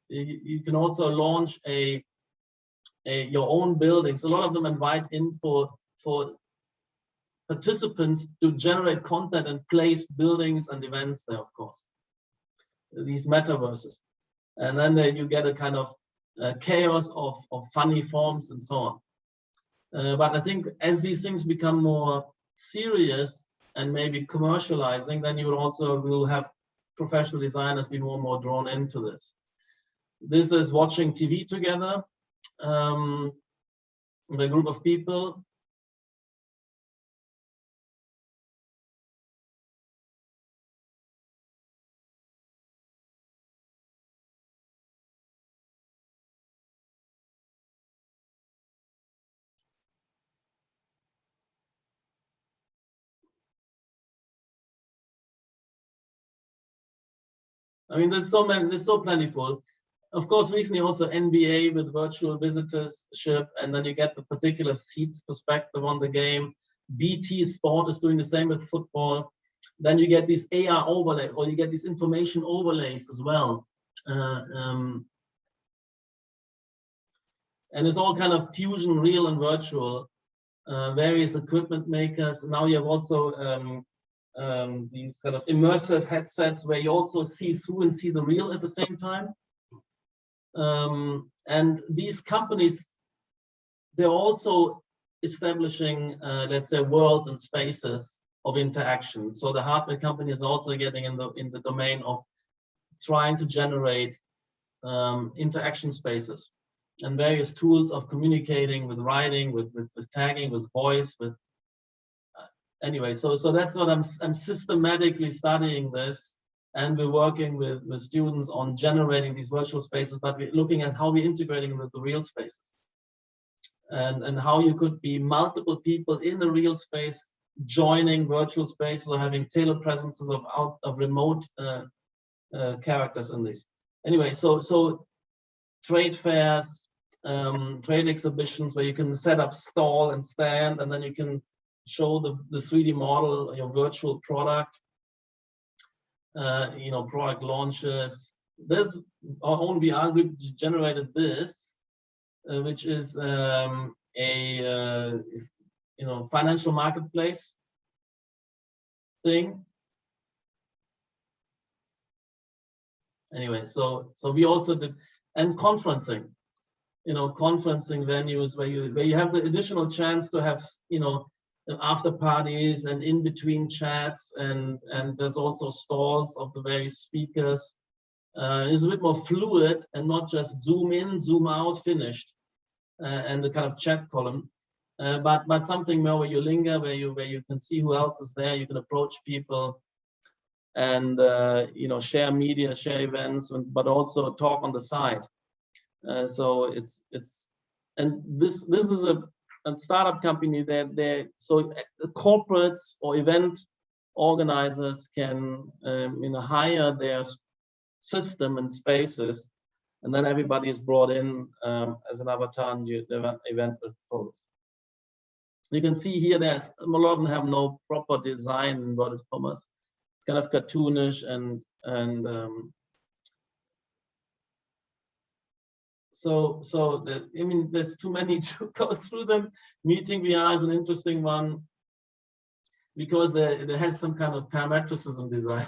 you can also launch your own buildings. A lot of them invite in for participants to generate content and place buildings and events there, of course, these metaverses. And then you get a kind of chaos of funny forms and so on. But I think as these things become more serious and maybe commercializing, then you will have professional designers be more and more drawn into this. This is watching TV together with a group of people. I mean, there's so many, there's so plentiful. Of course, recently also NBA with virtual visitorship, and then you get the particular seats perspective on the game. BT Sport is doing the same with football. Then you get these AR overlay, or you get these information overlays as well. And it's all kind of fusion, real and virtual. Various equipment makers. Now you have also these kind of immersive headsets where you also see through and see the real at the same time. And these companies, they're also establishing, let's say, worlds and spaces of interaction. So the hardware company is also getting in the domain of trying to generate interaction spaces and various tools of communicating with writing, with tagging, with voice, with anyway. So that's what I'm systematically studying this. And we're working with students on generating these virtual spaces, but we're looking at how we're integrating with the real spaces, and how you could be multiple people in the real space joining virtual spaces or having tailored presences of remote characters in these. Anyway, so trade fairs, trade exhibitions where you can set up stall and stand, and then you can show the 3D model, your virtual product. Product launches. There's our own VR group generated this, which is financial marketplace thing. Anyway, so we also did, and conferencing, conferencing venues where you have the additional chance to have, after parties and in between chats, and there's also stalls of the various speakers. It's a bit more fluid and not just zoom in, zoom out, finished, and the kind of chat column, but something more where you linger, where you can see who else is there, you can approach people, and share media, share events, but also talk on the side. So it's and this is a startup company that so corporates or event organizers can hire their system and spaces, and then everybody is brought in as an avatar, and the event unfolds. You can see here there's a lot of them have no proper design in inverted commas. It's kind of cartoonish and So there's too many to go through them. Meeting VR is an interesting one because it has some kind of parametricism design.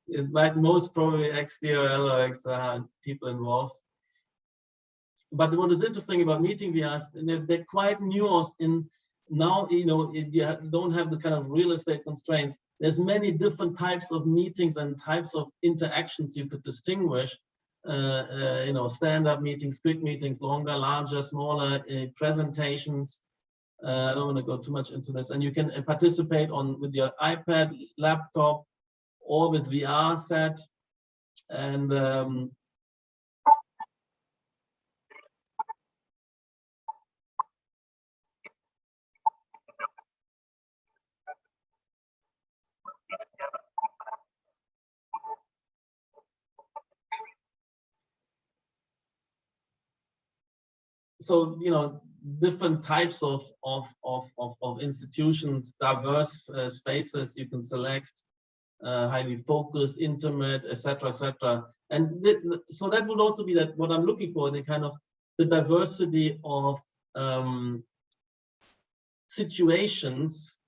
It might most probably XDRL or XR people involved. But what is interesting about meeting VR is they're quite nuanced in now, you don't have the kind of real estate constraints. There's many different types of meetings and types of interactions you could distinguish. Stand-up meetings, quick meetings, longer, larger, smaller, presentations. I don't want to go too much into this. And you can participate with your iPad, laptop, or with VR set. And so, different types of institutions, diverse spaces you can select, highly focused, intimate, etc., etc. And so that would also be what I'm looking for, the kind of the diversity of situations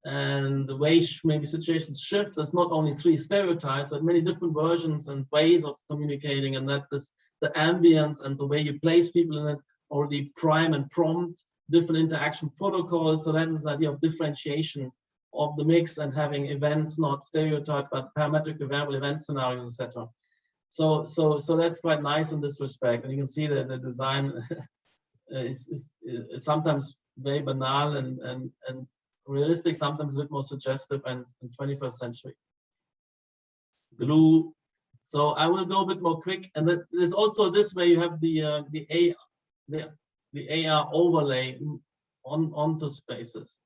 and the way maybe situations shift. There's not only 3 stereotypes, but many different versions and ways of communicating, and that the ambience and the way you place people in it, or the prime and prompt, different interaction protocols. So that is the idea of differentiation of the mix and having events, not stereotype, but parametric variable event scenarios, etc. So that's quite nice in this respect. And you can see that the design is sometimes very banal and realistic, sometimes a bit more suggestive, and 21st century. Glue. So I will go a bit more quick. And there's also this where you have the AR overlay onto spaces.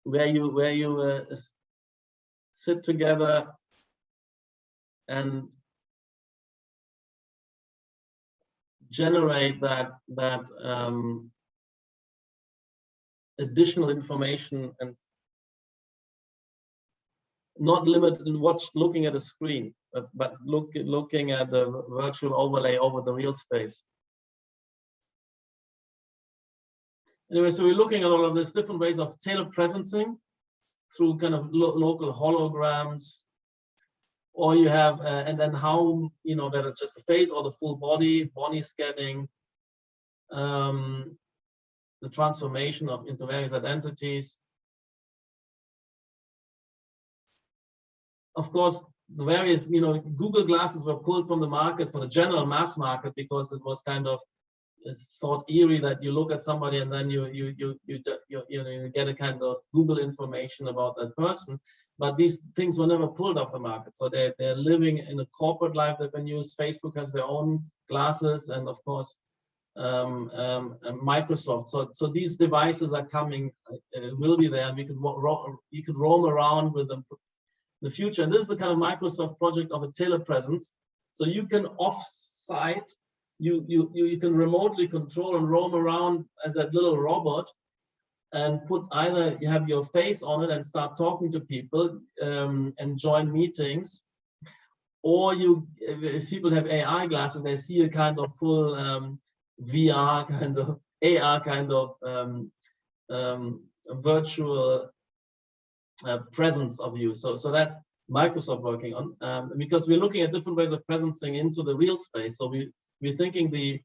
Where you sit together and generate that additional information, and not limited in looking at a screen, but looking at the virtual overlay over the real space. Anyway, so we're looking at all of this different ways of tailored presencing through kind of local holograms, or you have, and then how, you know, that it's just the face or the full body scanning, the transformation into various identities. Of course, the various, you know, Google glasses were pulled from the market for the general mass market because it was kind of, it's thought eerie that you look at somebody and then you get a kind of Google information about that person. But these things were never pulled off the market. So they're living in a corporate life that can use. Facebook has their own glasses, and of course Microsoft. So these devices are coming, will be there, and you could roam around with them in the future. And this is the kind of Microsoft project of a tailored presence. So you can off-site, you can remotely control and roam around as that little robot, and put either you have your face on it and start talking to people and join meetings, or if people have AI glasses, they see a kind of full VR kind of AR kind of virtual presence of you. So that's Microsoft working on, because we're looking at different ways of presencing into the real space. So we're thinking that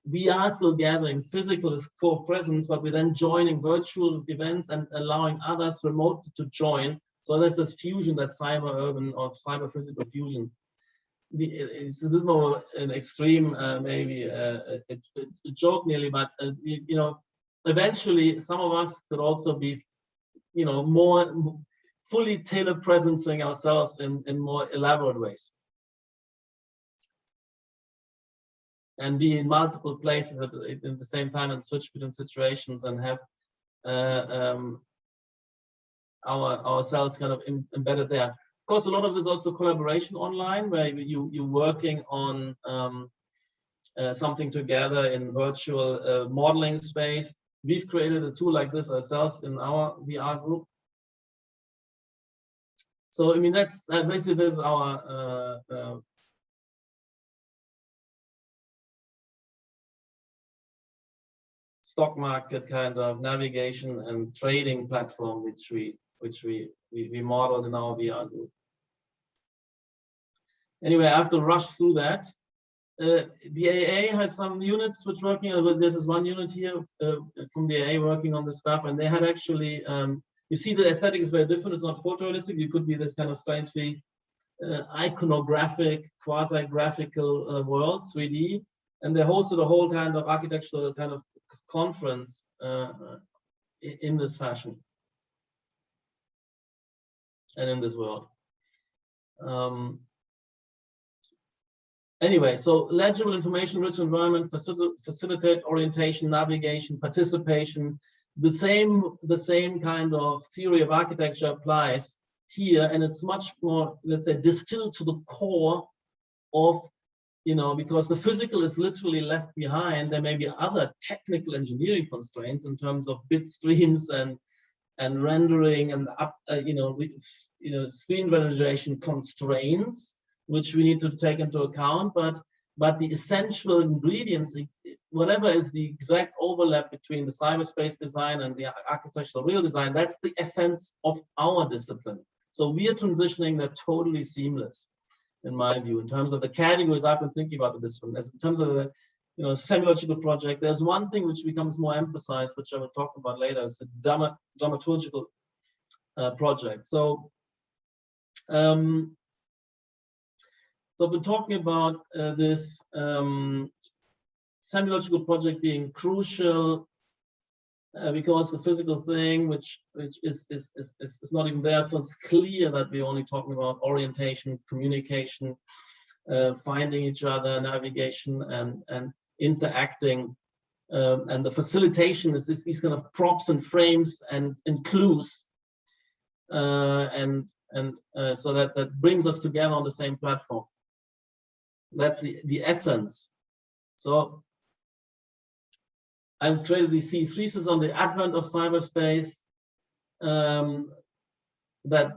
we are still gathering physical as core presence, but we're then joining virtual events and allowing others remote to join. So there's this fusion, that cyber-urban or cyber-physical fusion. This is more an extreme, maybe a joke nearly, but you know, eventually some of us could also be, you know, more fully tailored presencing ourselves in more elaborate ways, and be in multiple places at the same time and switch between situations and have ourselves kind of embedded there. Of course, a lot of this is also collaboration online, where you're working on something together in virtual modeling space. We've created a tool like this ourselves in our VR group. So, I mean, that's basically this is our stock market kind of navigation and trading platform, which we modeled in our VR group. Anyway, I have to rush through that. The AA has some units which working on. This is one unit here from the AA working on this stuff, and they had actually. You see, the aesthetic is very different. It's not photorealistic. You could be this kind of strangely iconographic, quasi-graphical world, 3D, and they hosted a whole kind of architectural kind of conference in this fashion and in this world. Anyway, so legible information rich environment facilitate orientation, navigation, participation. The same kind of theory of architecture applies here, and it's much more, let's say, distilled to the core of, you know, because the physical is literally left behind. There may be other technical engineering constraints in terms of bit streams and rendering and screen renderization constraints, which we need to take into account. But the essential ingredients, whatever is the exact overlap between the cyberspace design and the architectural real design, that's the essence of our discipline. So we are transitioning that totally seamless. in my view, in terms of the categories I've been thinking about the discipline. As in terms of the semiological project, there's one thing which becomes more emphasized, which I will talk about later. It's a dramaturgical project. So, so we're talking about this semiological project being crucial because the physical thing, which is not even there, so it's clear that we're only talking about orientation, communication, finding each other, navigation, and interacting, and the facilitation is these kind of props and frames and clues, so that brings us together on the same platform. That's the essence. So I've created these theses on the advent of cyberspace, that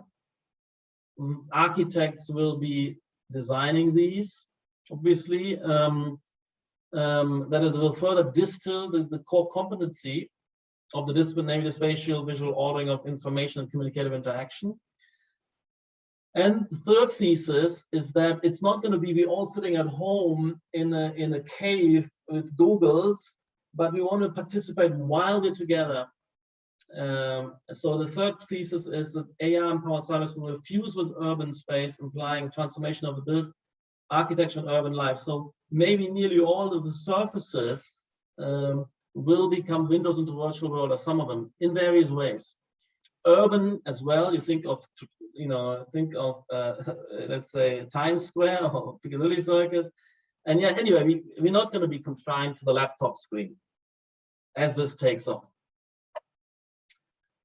architects will be designing these, obviously, that it will further distill the core competency of the discipline, namely the spatio-visual ordering of information and communicative interaction. And the third thesis is that it's not going to be we all sitting at home in a cave with Googles, but we want to participate while we're together. So the third thesis is that AI-empowered cyberspace will fuse with urban space, implying transformation of the built architecture and urban life. So maybe nearly all of the surfaces will become windows into the virtual world, or some of them, in various ways. Urban as well. You think of, let's say Times Square or Piccadilly Circus, and yeah. Anyway, we're not going to be confined to the laptop screen as this takes off.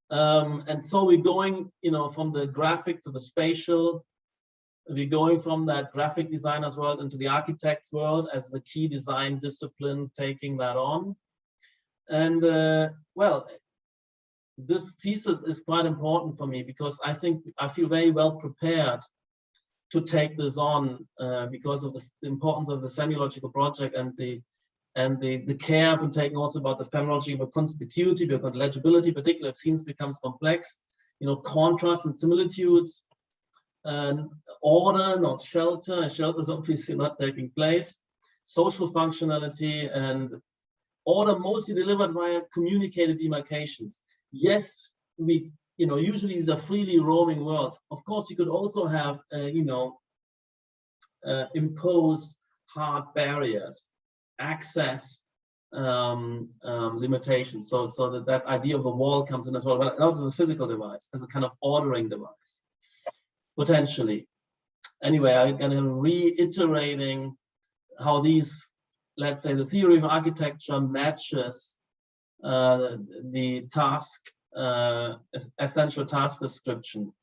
And so we're going, from the graphic to the spatial. We're going from that graphic designer's world into the architect's world as the key design discipline, taking that on. And well, this thesis is quite important for me because I think I feel very well prepared to take this on because of the importance of the semiological project and the care I've been taking also about the phenomenology, about conspicuity, about legibility, particularly if scenes becomes complex, contrast and similitudes, and order, not shelter. Shelter is obviously not taking place. Social functionality and order mostly delivered via communicated demarcations. Yes, usually these are freely roaming worlds. Of course, you could also have, imposed hard barriers, access limitations. So that idea of a wall comes in as well, but also as a physical device, as a kind of ordering device, potentially. Anyway, I'm kind of reiterating how these, let's say, the theory of architecture matches the task, essential task description.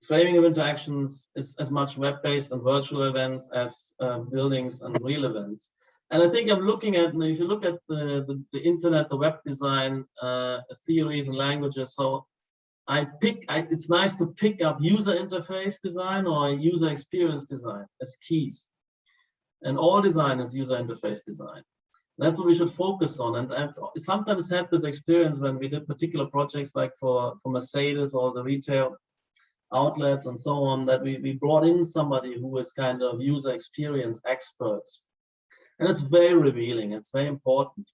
Framing of interactions is as much web-based and virtual events as buildings and real events. And I think I'm looking at, if you look at the internet, the web design theories and languages, so it's nice to pick up user interface design or user experience design as keys. And all design is user interface design. That's what we should focus on. And I've sometimes had this experience when we did particular projects like for Mercedes or the retail outlets and so on, that we brought in somebody who is kind of user experience experts. And it's very revealing. It's very important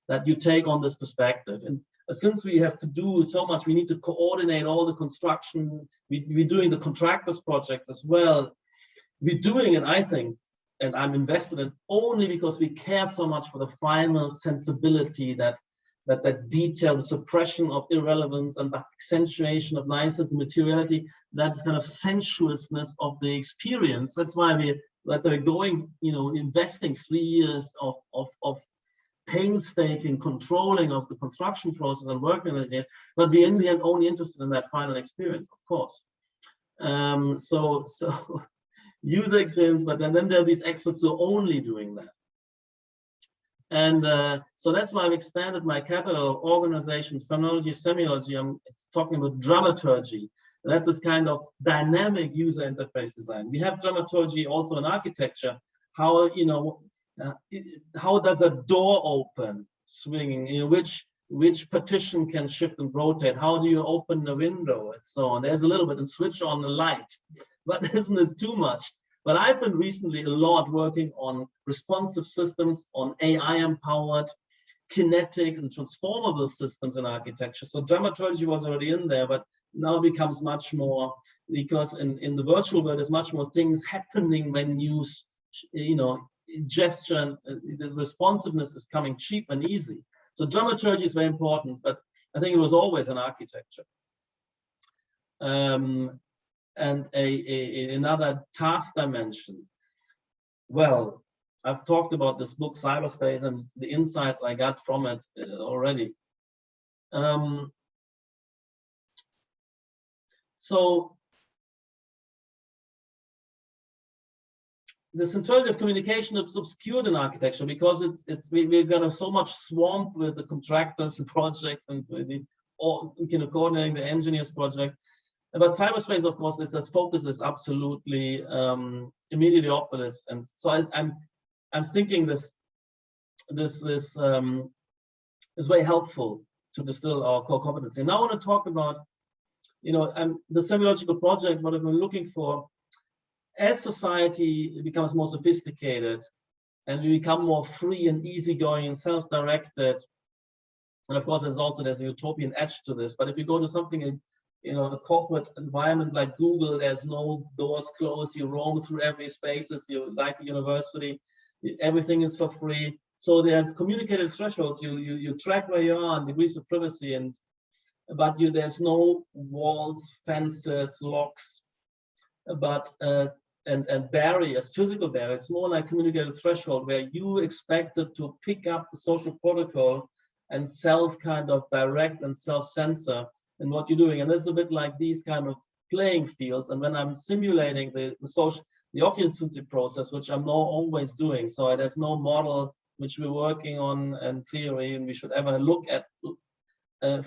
that you take on this perspective. And since we have to do so much, we need to coordinate all the construction. We're doing the contractors project as well. We're doing it, I think, and I'm invested in only because we care so much for the final sensibility, that detail, the suppression of irrelevance and the accentuation of niceness and materiality, that kind of sensuousness of the experience. That's why we're going, investing 3 years of painstaking controlling of the construction process and working with it, but we're in the end only interested in that final experience, of course. So user experience, but then there are these experts who are only doing that. And so that's why I've expanded my catalog of organizations, phenomenology, semiology. I'm talking about dramaturgy. That's this kind of dynamic user interface design. We have dramaturgy also in architecture. How does a door open, swinging, which which partition can shift and rotate, how do you open the window, and so on. There's a little bit, and switch on the light, but isn't it too much? But I've been recently a lot working on responsive systems, on AI-empowered, kinetic and transformable systems in architecture. So dramaturgy was already in there, but now becomes much more, because in the virtual world, there's much more things happening when you gesture, and the responsiveness is coming cheap and easy. So dramaturgy is very important, but I think it was always in architecture. And another task dimension. Well, I've talked about this book, Cyberspace, and the insights I got from it already. So the centrality of communication is obscured in architecture because we're kind of so much swamped with the contractors and projects and coordinating the engineers project. But cyberspace, of course, its focus is absolutely immediately obvious, and so I'm thinking this is very helpful to distill our core competency. Now I want to talk about, the semiological project. What I've been looking for, as society becomes more sophisticated and we become more free and easygoing and self-directed, and of course there's a utopian edge to this. But if you go to something in a corporate environment like Google, there's no doors closed, you roam through every spaces, you like a university, everything is for free. So there's communicative thresholds, you track where you are and degrees of privacy, but there's no walls, fences, locks, but and barriers, physical barriers. It's more like communicative threshold where you expected to pick up the social protocol and self kind of direct and self-censor in what you're doing. And it's a bit like these kind of playing fields. And when I'm simulating the occupancy process, which I'm not always doing, so there's no model which we're working on in theory, and we should ever look at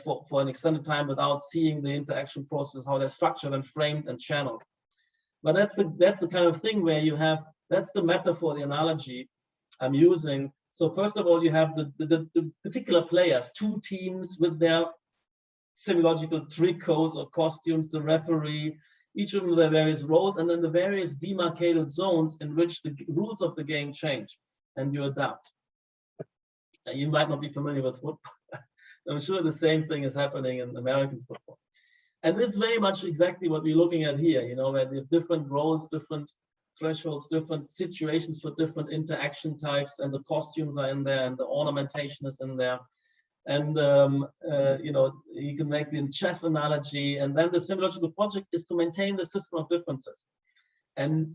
for an extended time without seeing the interaction process, how they're structured and framed and channeled. But that's the kind of thing where you have, that's the metaphor, the analogy I'm using. So first of all, you have the particular players, two teams with their semiological tricks or costumes, the referee, each of them with their various roles, and then the various demarcated zones in which the rules of the game change, and you adapt. You might not be familiar with football. I'm sure the same thing is happening in American football. And this is very much exactly what we're looking at here, where they have different roles, different thresholds, different situations for different interaction types, and the costumes are in there, and the ornamentation is in there. And, you can make the chess analogy, and then the semiological project is to maintain the system of differences and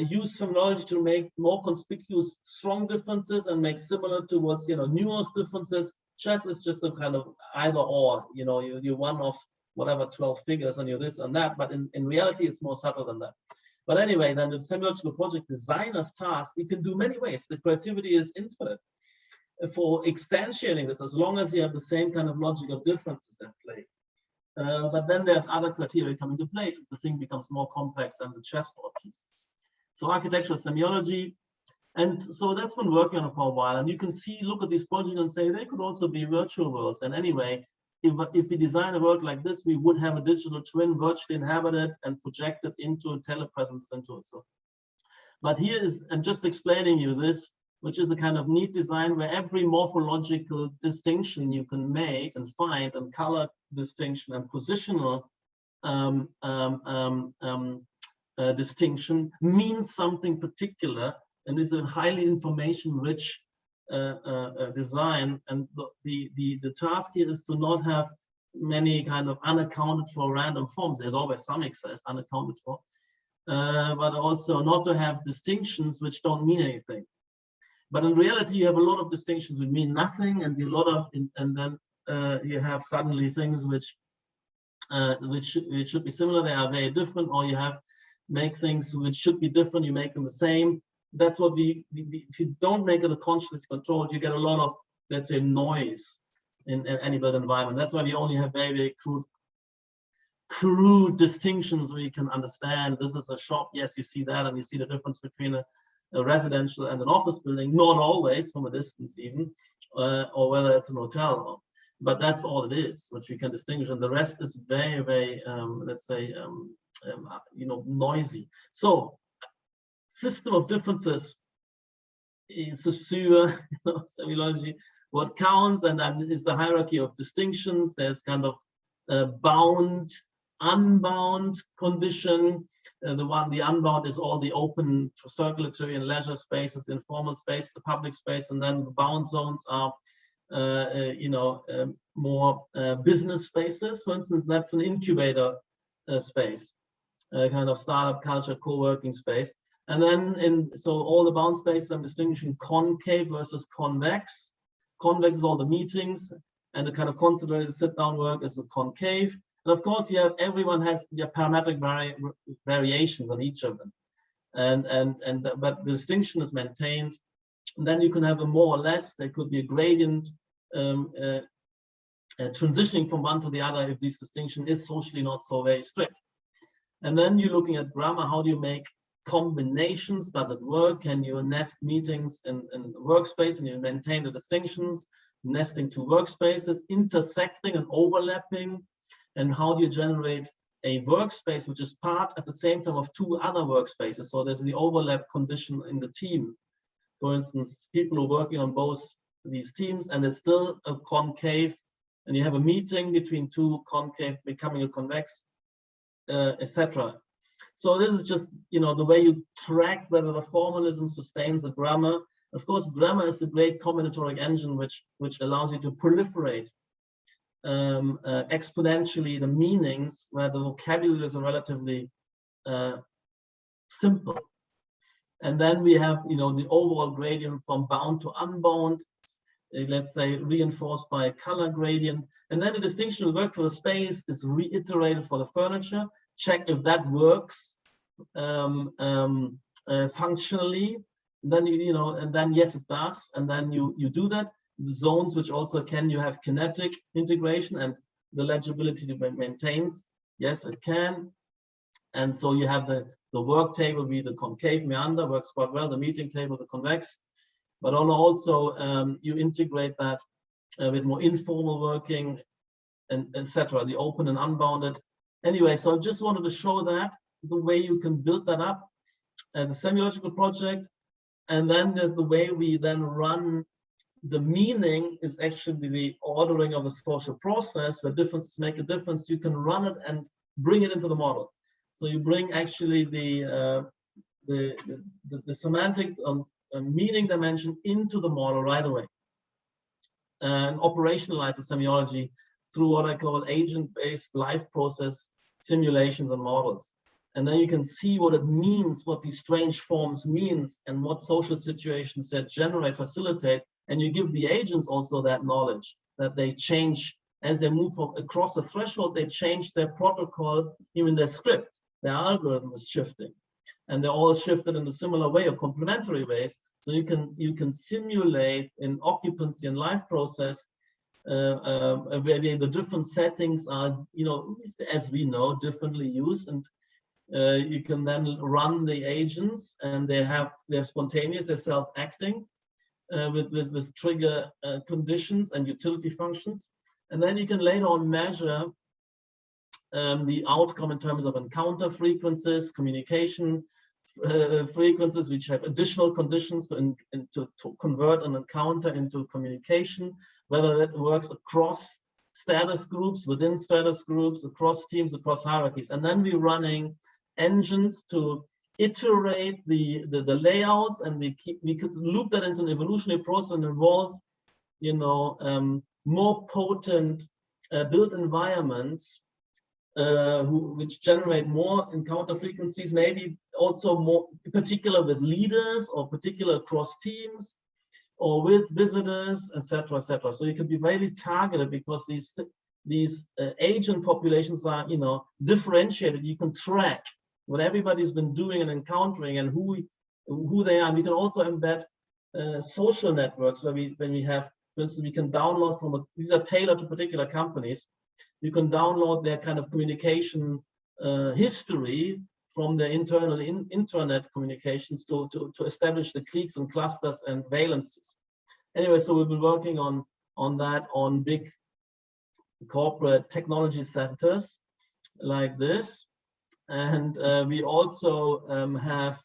use semiology to make more conspicuous strong differences and make similar towards, nuanced differences. Chess is just a kind of either or, you're one of whatever 12 figures and you're this and that, but in reality, it's more subtle than that. But anyway, then the semiological project designer's task, you can do many ways. The creativity is infinite for instantiating this, as long as you have the same kind of logic of differences at play. But then there's other criteria come into place. The thing becomes more complex than the chessboard pieces. So architectural semiology, and so that's been working on it for a while. And you can see, look at these projects and say they could also be virtual worlds. And anyway, if we design a world like this, we would have a digital twin virtually inhabited and projected into a telepresence into it. So, but here is, I'm just explaining you this, which is a kind of neat design where every morphological distinction you can make and find, and color distinction and positional distinction means something particular, and is a highly information-rich design. And the task here is to not have many kind of unaccounted for random forms. There's always some excess unaccounted for, but also not to have distinctions which don't mean anything. But in reality, you have a lot of distinctions which mean nothing, and then you have suddenly things which should be similar. They are very different, or you make things which should be different, you make them the same. That's what if you don't make it a consciously controlled, you get a lot of, let's say, noise in any built environment. That's why we only have very, very crude distinctions where you can understand this is a shop. Yes, you see that, and you see the difference between a residential and an office building, not always from a distance even, or whether it's an hotel. but that's all it is, which we can distinguish, and the rest is very, very, let's say, noisy. So, system of differences is semiology. What counts, and then it's a hierarchy of distinctions. There's kind of bound, unbound condition. The unbound is all the open circulatory and leisure spaces, the informal space, the public space, and then the bound zones are more business spaces. For instance, that's an incubator space, kind of startup culture, co-working space. And then so all the bound spaces I'm distinguishing concave versus convex. Convex is all the meetings, and the kind of concentrated sit-down work is the concave. And of course, everyone has their parametric variations on each of them, but the distinction is maintained. And then you can have a more or less. There could be a gradient transitioning from one to the other if this distinction is socially not so very strict. And then you're looking at grammar. How do you make combinations? Does it work? Can you nest meetings in workspace and you maintain the distinctions? Nesting two workspaces, intersecting and overlapping. And how do you generate a workspace which is part at the same time of two other workspaces? So there's the overlap condition in the team. For instance, people who are working on both these teams, and it's still a concave, and you have a meeting between two concave becoming a convex, etc. So this is just, the way you track whether the formalism sustains the grammar. Of course, grammar is the great combinatoric engine which allows you to proliferate exponentially the meanings, where the vocabulary is relatively simple. And then we have, the overall gradient from bound to unbound, let's say reinforced by a color gradient. And then the distinction will work for the space is reiterated for the furniture. Check if that works functionally. And then and then yes, it does. And then you do that. The zones, which also you have kinetic integration and the legibility to be maintained. Yes, it can. And so you have the work table be the concave meander, works quite well, the meeting table, the convex, but also you integrate that with more informal working and etc., the open and unbounded. Anyway, so I just wanted to show that the way you can build that up as a semiological project, and then the way we then run the meaning is actually the ordering of a social process where differences make a difference. You can run it and bring it into the model. So you bring actually the semantic meaning dimension into the model right away, and operationalize the semiology through what I call agent-based live process simulations and models. And then you can see what it means, what these strange forms means, and what social situations that generate, facilitate. And you give the agents also that knowledge that they change as they move across the threshold. They change their protocol, even their script. Their algorithm is shifting, and they're all shifted in a similar way or complementary ways. So you can simulate in occupancy and life process where the different settings are, as we know, differently used, and you can then run the agents, and they're spontaneous, they're self-acting. With trigger conditions and utility functions. And then you can later on measure the outcome in terms of encounter frequencies, communication frequencies, which have additional conditions to convert an encounter into communication, whether that works across status groups, within status groups, across teams, across hierarchies. And then we're running engines to iterate the layouts, and we could loop that into an evolutionary process and involve more potent built environments which generate more encounter frequencies, maybe also more particular with leaders or particular across teams or with visitors, etc., etc. So you can be very targeted because these agent populations are differentiated. You can track what everybody's been doing and encountering and who they are. And we can also embed social networks where when we have, for instance, we can download these are tailored to particular companies. You can download their kind of communication history from their internal intranet communications to establish the cliques and clusters and valences. Anyway, so we've been working on that on big corporate technology centers like this. And we also have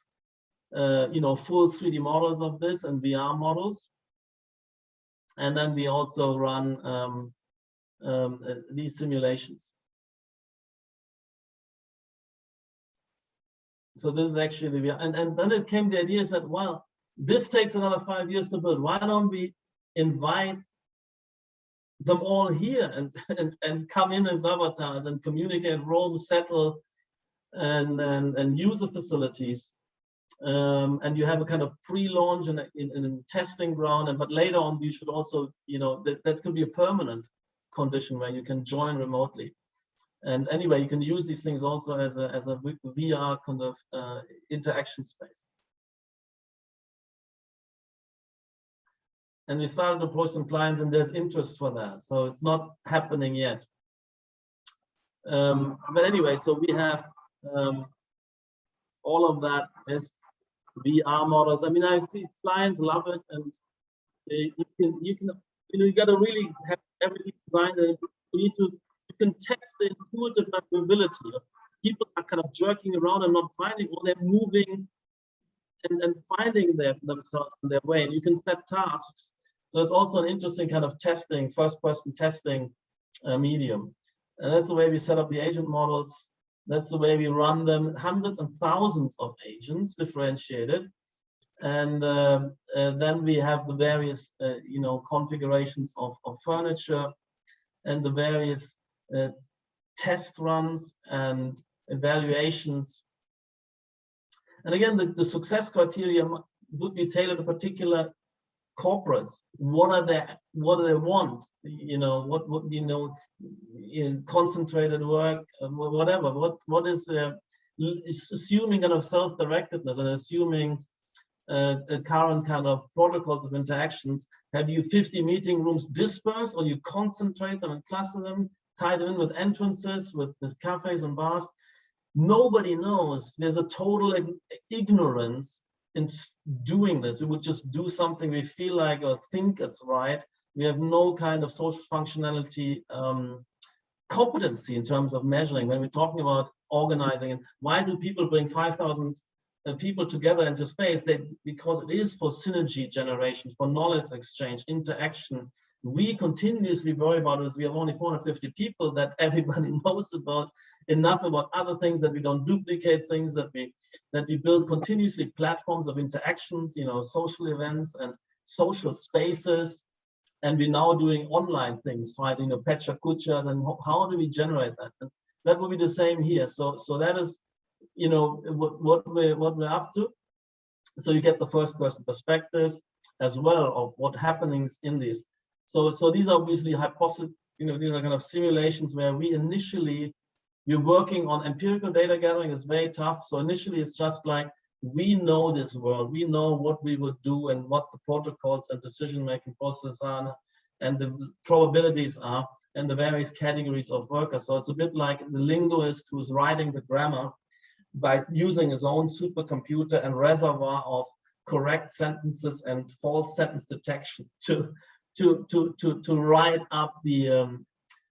full 3D models of this and VR models. And then we also run these simulations. So this is actually the VR. And then it came the idea that, well, this takes another 5 years to build. Why don't we invite them all here and come in as avatars and communicate, roam, settle, and use the facilities. And you have a kind of pre-launch and in testing ground, but later on you should also, that could be a permanent condition where you can join remotely. And anyway, you can use these things also as a VR kind of interaction space. And we started to approach some clients, and there's interest for that. So it's not happening yet. But anyway, so we have all of that as VR models. I mean, I see clients love it, and you got to really have everything designed. And you can test the intuitive navigability of people are kind of jerking around and not finding, or they're moving and finding themselves in their way. And you can set tasks. So it's also an interesting kind of testing, first-person testing medium. And that's the way we set up the agent models. That's the way we run them, hundreds and thousands of agents differentiated. And then we have the various, configurations of furniture and the various test runs and evaluations. And again, the success criteria would be tailored to particular corporates. What do they want? Concentrated work, whatever. What is assuming kind of self-directedness and assuming a current kind of protocols of interactions. Have you 50 meeting rooms dispersed, or you concentrate them and cluster them, tie them in with entrances, with cafes and bars? Nobody knows. There's a total ignorance in doing this. We would just do something we feel like or think it's right. We have no kind of social functionality competency in terms of measuring. When we're talking about organizing, and why do people bring 5,000 people together into space? Because it is for synergy generation, for knowledge exchange, interaction. We continuously worry about is we have only 450 people that everybody knows about, enough about other things, that we don't duplicate things, that we build continuously platforms of interactions, social events and social spaces. And we're now doing online things, fighting Pecha Kuchas, and how do we generate that? And that will be the same here. So that is, what we're up to. So you get the first person perspective as well of what happenings in these. So these are obviously hypotheses, these are kind of simulations where we're working on empirical data gathering. Is very tough. So initially it's just like, we know this world, we know what we would do and what the protocols and decision-making processes are and the probabilities are and the various categories of workers. So it's a bit like the linguist who's writing the grammar by using his own supercomputer and reservoir of correct sentences and false sentence detection to write up the,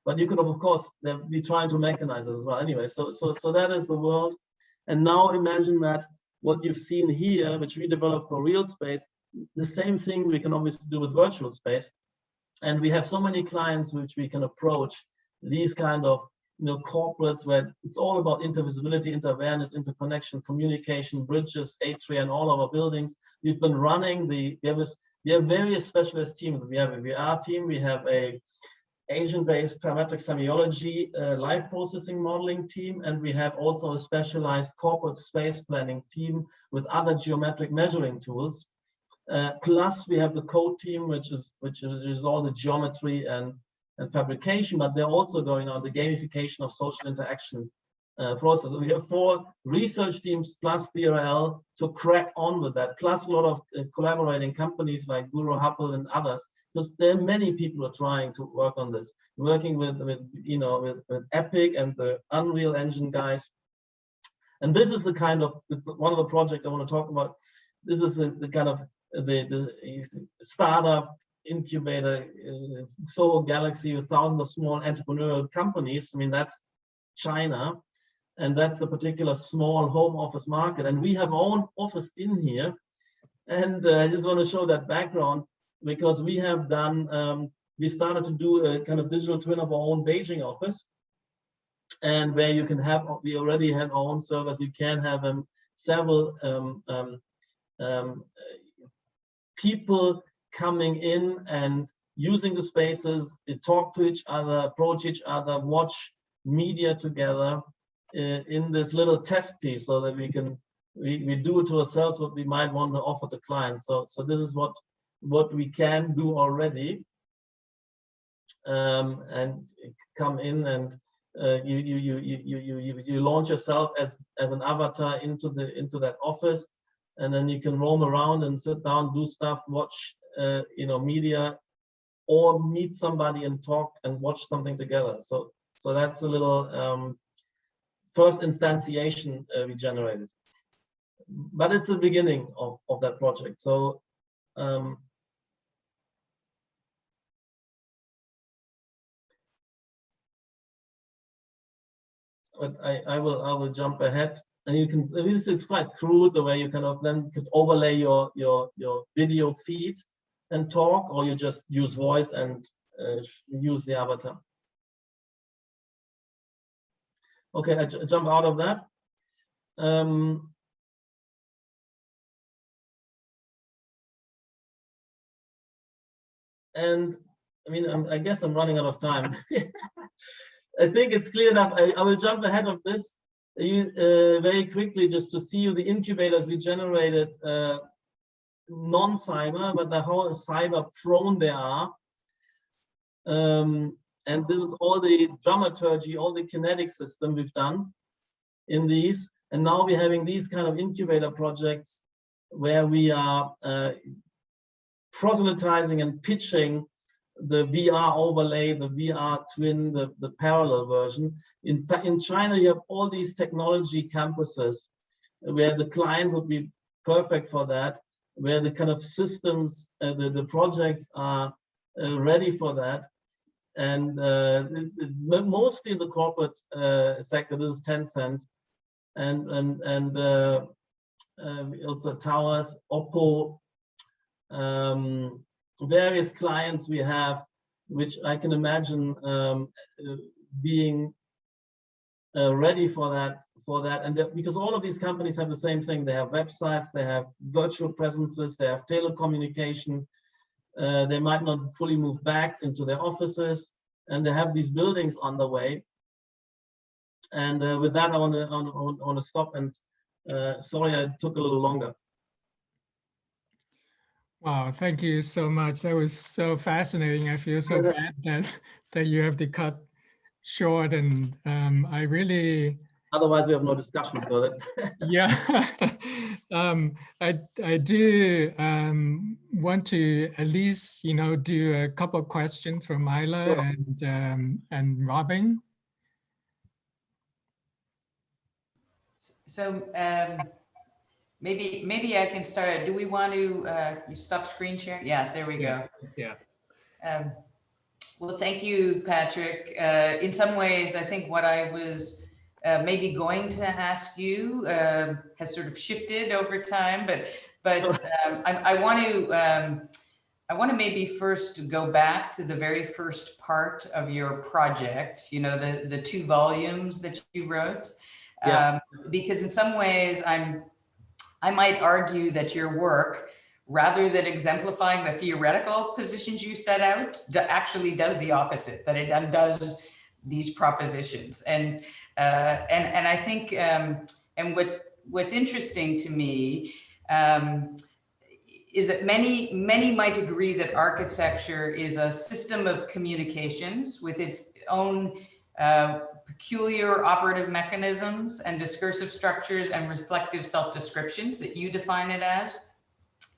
but you could of course be trying to mechanize it as well. Anyway, so that is the world. And now imagine that what you've seen here, which we developed for real space, the same thing we can obviously do with virtual space. And we have so many clients which we can approach, these kind of corporates where it's all about intervisibility, inter-awareness, interconnection, communication, bridges, atria, and all of our buildings. We've been running we have various specialist teams. We have a VR team, we have a agent-based parametric semiology live processing modeling team, and we have also a specialized corporate space planning team with other geometric measuring tools. Plus we have the code team, which is all the geometry and fabrication, but they're also going on the gamification of social interaction process. We have 4 research teams plus DRL to crack on with that, plus a lot of collaborating companies like Guru, Hubble, and others, because there are many people who are trying to work on this, working with Epic and the Unreal Engine guys. And this is the kind of one of the projects I want to talk about. This is the kind of the startup incubator, so galaxy with thousands of small entrepreneurial companies. I mean, that's China, and that's the particular small home office market. And we have our own office in here. And I just want to show that background because we have done, we started to do a kind of digital twin of our own Beijing office, and where you can have, we already have our own servers. You can have several people coming in and using the spaces, talk to each other, approach each other, watch media together in this little test piece, so that we do it to ourselves what we might want to offer to clients. So this is what we can do already, and come in and you launch yourself as an avatar into that office, and then you can roam around and sit down, do stuff, watch media, or meet somebody and talk and watch something together. So that's a little first instantiation we generated, but it's the beginning of that project. So but I will jump ahead, and you can. It's quite crude the way you kind of then could overlay your video feed and talk, or you just use voice and use the avatar. Okay, I jump out of that. And I mean, I guess I'm running out of time. I think it's clear enough. I will jump ahead of this very quickly just to see you the incubators we generated, non-cyber, but how cyber prone they are. And this is all the dramaturgy, all the kinetic system we've done in these. And now we're having these kind of incubator projects where we are proselytizing and pitching the VR overlay, the VR twin, the parallel version. In China, you have all these technology campuses where the client would be perfect for that, where the kind of systems, the projects are ready for that. And mostly in the corporate sector, this is Tencent, and also towers, Oppo, various clients we have, which I can imagine being ready for that. And because all of these companies have the same thing, they have websites, they have virtual presences, they have telecommunication, they might not fully move back into their offices, and they have these buildings on the way. And with that, I want to stop. And sorry, I took a little longer. Wow, thank you so much. That was so fascinating. I feel so bad that you have to cut short, and I really. Otherwise, we have no discussion. So that's. Yeah, I do want to at least do a couple of questions from Myla and Robin. So maybe I can start. Do we want to you stop screen share? Yeah, there we go. Yeah. Well, thank you, Patrick. In some ways, I think what I was maybe going to ask you has sort of shifted over time, but I want to maybe first go back to the very first part of your project. The 2 volumes that you wrote, because in some ways I might argue that your work, rather than exemplifying the theoretical positions you set out, actually does the opposite, that it undoes these propositions. And I think, and what's interesting to me is that many might agree that architecture is a system of communications with its own peculiar operative mechanisms and discursive structures and reflective self-descriptions that you define it as,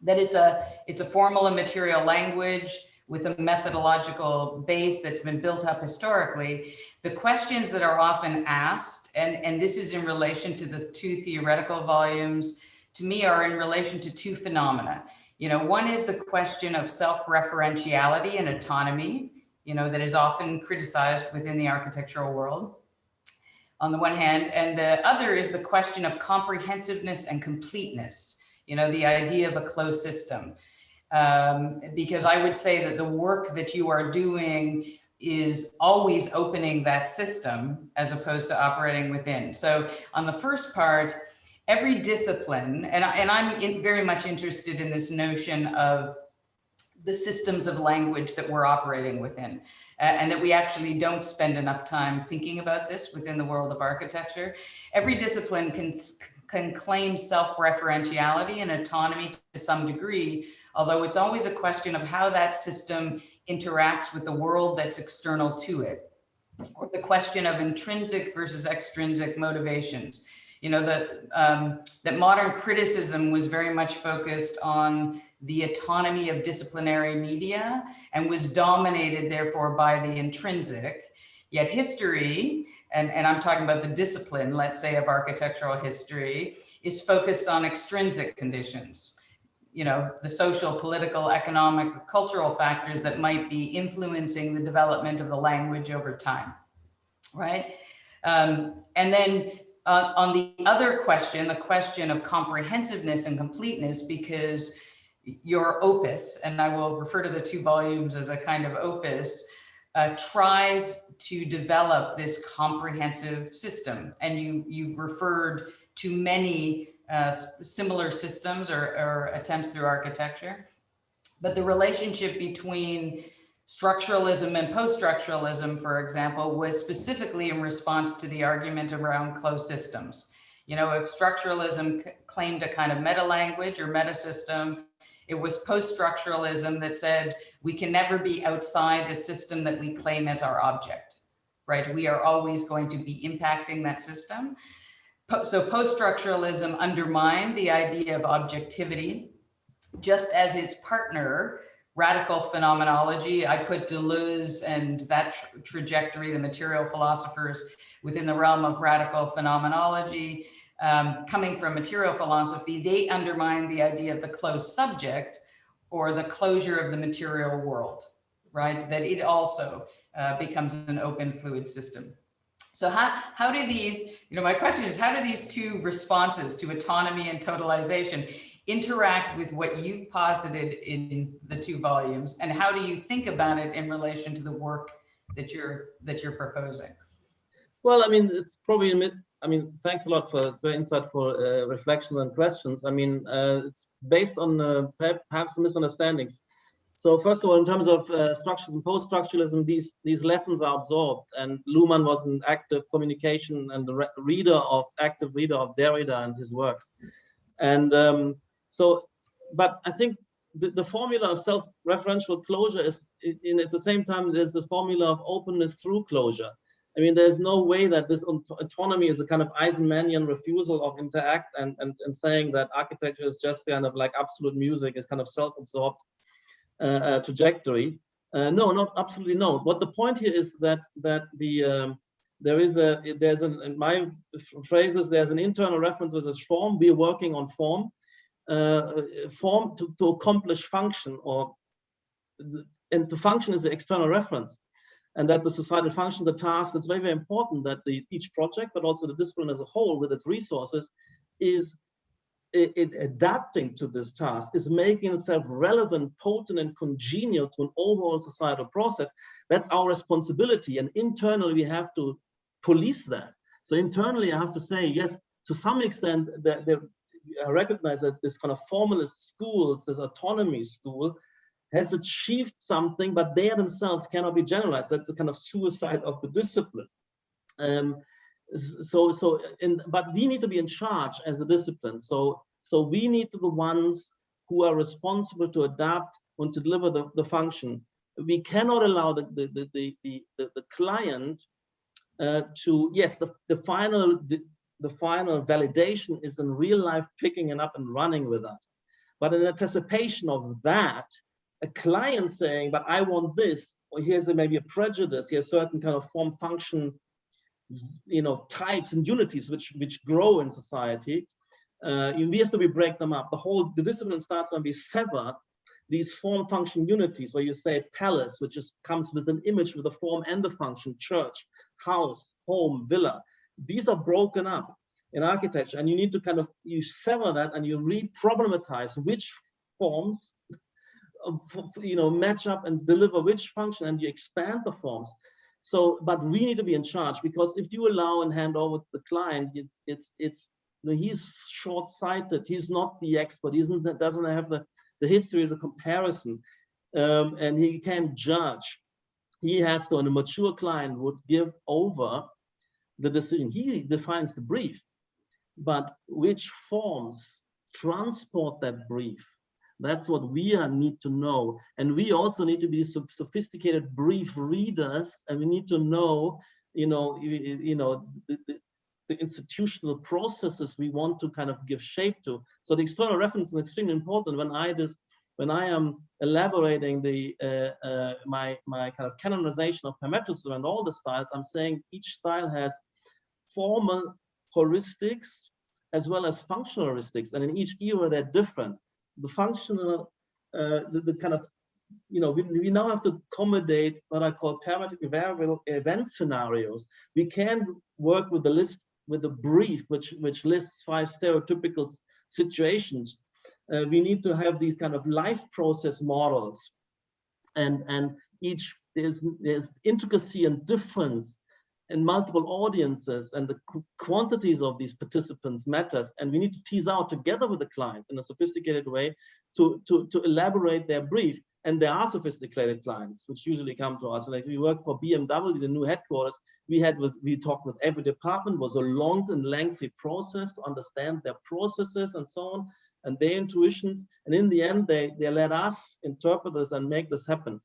that it's a formal and material language with a methodological base that's been built up historically. The questions that are often asked, and this is in relation to the 2 theoretical volumes, to me are in relation to 2 phenomena. One is the question of self-referentiality and autonomy, that is often criticized within the architectural world, on the one hand, and the other is the question of comprehensiveness and completeness, the idea of a closed system. Because I would say that the work that you are doing is always opening that system as opposed to operating within. So on the first part, every discipline, and I'm very much interested in this notion of the systems of language that we're operating within, and that we actually don't spend enough time thinking about this within the world of architecture. Every discipline can claim self-referentiality and autonomy to some degree, although it's always a question of how that system interacts with the world that's external to it, or the question of intrinsic versus extrinsic motivations. That modern criticism was very much focused on the autonomy of disciplinary media and was dominated, therefore, by the intrinsic. Yet history, and I'm talking about the discipline, let's say, of architectural history, is focused on extrinsic conditions. The social, political, economic, cultural factors that might be influencing the development of the language over time, right? And then on the other question, the question of comprehensiveness and completeness, because your opus, and I will refer to the 2 volumes as a kind of opus, tries to develop this comprehensive system. And you've referred to many similar systems or attempts through architecture. But the relationship between structuralism and post-structuralism, for example, was specifically in response to the argument around closed systems. If structuralism claimed a kind of meta-language or meta-system, it was post-structuralism that said we can never be outside the system that we claim as our object, right? We are always going to be impacting that system. So post-structuralism undermined the idea of objectivity, just as its partner, radical phenomenology. I put Deleuze and that trajectory, the material philosophers, within the realm of radical phenomenology. Coming from material philosophy, they undermine the idea of the closed subject or the closure of the material world, right? That it also becomes an open fluid system. So how do these, my question is, how do these 2 responses to autonomy and totalization interact with what you've posited in the 2 volumes? And how do you think about it in relation to the work that you're proposing? Well, it's probably, thanks a lot for it's very insightful reflections and questions. It's based on perhaps misunderstandings. So first of all, in terms of structures and post-structuralism, these lessons are absorbed, and Luhmann was an active communication and the active reader of Derrida and his works. And but I think the formula of self-referential closure is, at the same time, there's the formula of openness through closure. There's no way that this autonomy is a kind of Eisenmanian refusal of interact and saying that architecture is just kind of like absolute music, is kind of self-absorbed trajectory. No, not absolutely no. What the point here is that there's in my phrases, there's an internal reference with this form. We're working on form, form to accomplish function, and the function is the external reference. And that the societal function, the task, that's very, very important that each project, but also the discipline as a whole with its resources, is adapting to this task, is making itself relevant, potent, and congenial to an overall societal process. That's our responsibility. And internally, we have to police that. So internally, I have to say, yes, to some extent, I recognize that this kind of formalist school, this autonomy school, has achieved something, but they themselves cannot be generalized. That's a kind of suicide of the discipline. But we need to be in charge as a discipline. So we need to be the ones who are responsible to adapt and to deliver the function. We cannot allow the client to, yes, the final validation is in real life picking it up and running with that. But in anticipation of that, a client saying, but I want this, or here's maybe a prejudice, here's certain kind of form function, types and unities which grow in society. we have to break them up. The discipline starts when we sever these form function unities, where you say palace, which comes with an image with the form and the function, church, house, home, villa. These are broken up in architecture, and you need to you sever that and you re-problematize which forms match up and deliver which function, and you expand the forms. So, but we need to be in charge, because if you allow and hand over to the client, he's short-sighted. He's not the expert. He doesn't have the history of the comparison, and he can't judge. He has to, and a mature client would give over the decision. He defines the brief, but which forms transport that brief? That's what we need to know. And we also need to be sophisticated brief readers, and we need to know, the institutional processes we want to give shape to. So the external reference is extremely important. When I am elaborating my canonization of parametricism and all the styles, I'm saying each style has formal heuristics as well as functional heuristics, and in each era they're different. The functional, we now have to accommodate what I call parametric variable event scenarios. We can't work with the list, with the brief, which lists 5 stereotypical situations. We need to have these life process models, and there's intricacy and difference in multiple audiences, and the quantities of these participants matters, and we need to tease out together with the client in a sophisticated way to elaborate their brief. And there are sophisticated clients which usually come to us. Like we work for BMW, the new headquarters. We talked with every department. It was a long and lengthy process to understand their processes and so on, and their intuitions. And in the end, they let us interpret this and make this happen.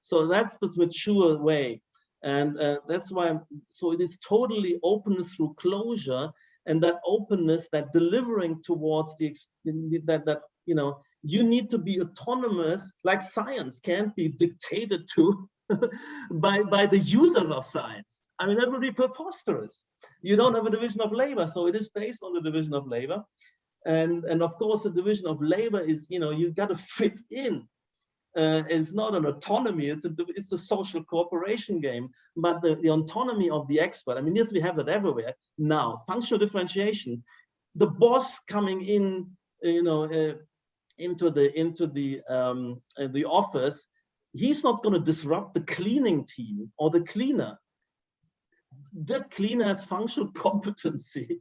So that's the mature way. And that's why, so it is totally openness through closure, and that openness, that delivering towards you need to be autonomous, like science can't be dictated to by the users of science. I mean, that would be preposterous. You don't have a division of labor, so it is based on the division of labor. And of course, the division of labor is, you got to fit in. It's not an autonomy, it's a social cooperation game, but the autonomy of the expert. I mean, yes, we have that everywhere. Now, functional differentiation, the boss coming in, into the office, he's not going to disrupt the cleaning team or the cleaner. That cleaner has functional competency.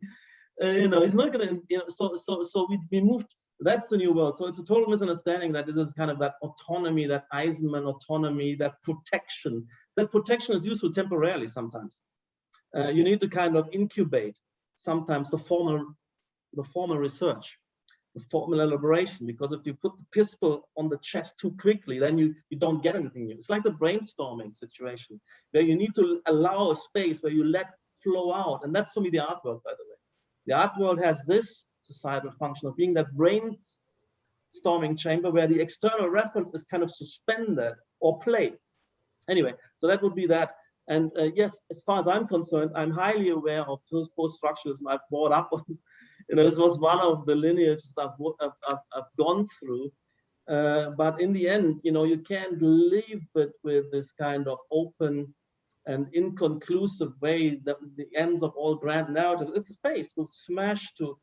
He's not going to, so we moved. That's the new world. So it's a total misunderstanding that this is that autonomy, that Eisenman autonomy, that protection. That protection is useful temporarily sometimes. You need to incubate sometimes the formal research, the formal elaboration, because if you put the pistol on the chest too quickly, then you don't get anything new. It's like the brainstorming situation where you need to allow a space where you let flow out. And that's for me the art world, by the way. The art world has this societal function of being that brainstorming chamber where the external reference is suspended or played. Anyway, so that would be that. And yes, as far as I'm concerned, I'm highly aware of those post-structuralism I've brought up on. This was one of the lineages I've gone through. But in the end, you can't leave it with this open and inconclusive way that the ends of all grand narratives. It's a face to smash to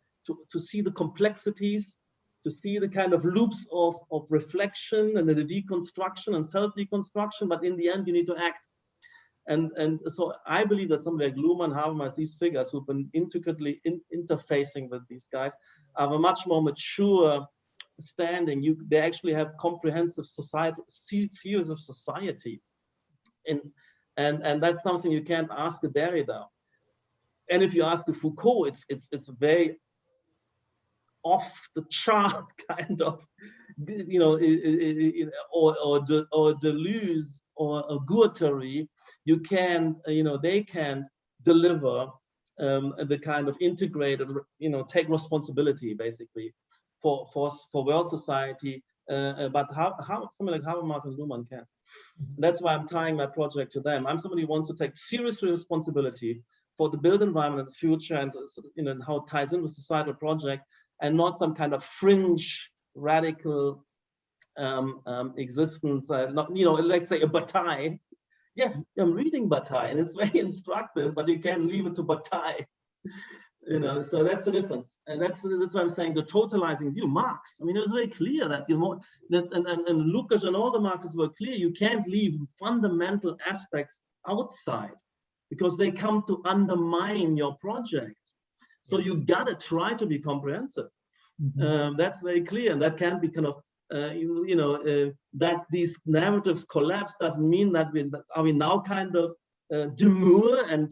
see the complexities, to see the loops of reflection and the deconstruction and self-deconstruction, but in the end you need to act. And so I believe that somebody like Luhmann, Habermas, these figures who've been intricately interfacing with these guys have a much more mature standing. They actually have comprehensive theories of society. And that's something you can't ask a Derrida. And if you ask a Foucault, it's very off the chart or Deleuze or a Guattari. You can't, they can't deliver the integrated, take responsibility basically for world society. But how somebody like Habermas and Luhmann can. That's why I'm tying my project to them. I'm somebody who wants to take seriously responsibility for the built environment in the future, and how it ties in with societal project. and not some kind of fringe radical existence. Not, you know, let's say a Bataille. Yes, I'm reading Bataille, and it's very instructive, but you can't leave it to Bataille. You know, so that's the difference, and that's why I'm saying the totalizing view. Marx, I mean, it was very clear that and Lucas and all the Marxists were clear. You can't leave fundamental aspects outside because they come to undermine your project. So you gotta try to be comprehensive. That's very clear, and that can't be kind of that these narratives collapse doesn't mean that we now kind of demure and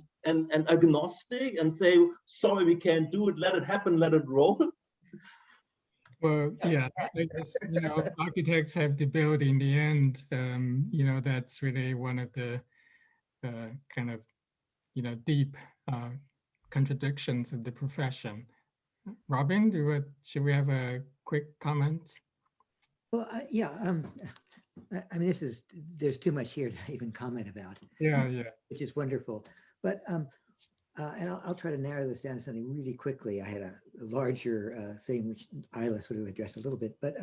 agnostic and say, sorry, we can't do it, let it happen, let it roll. Well, yeah, I guess, you know, architects have to build in the end. You know, that's really one of the kind of, you know, deep contradictions of the profession. Robin, should we have a quick comment? Well, yeah, I mean, there's too much here to even comment about. Yeah, which is wonderful. But and I'll try to narrow this down to something really quickly. I had a larger thing which Isla sort of addressed a little bit, but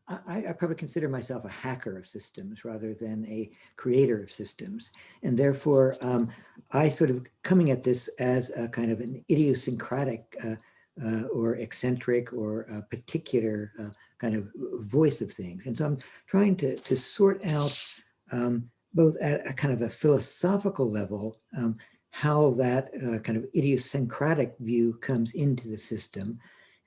I probably consider myself a hacker of systems rather than a creator of systems, and therefore I sort of coming at this as a kind of an idiosyncratic or eccentric or a particular kind of voice of things, and so I'm trying to sort out both at a kind of a philosophical level how that kind of idiosyncratic view comes into the system,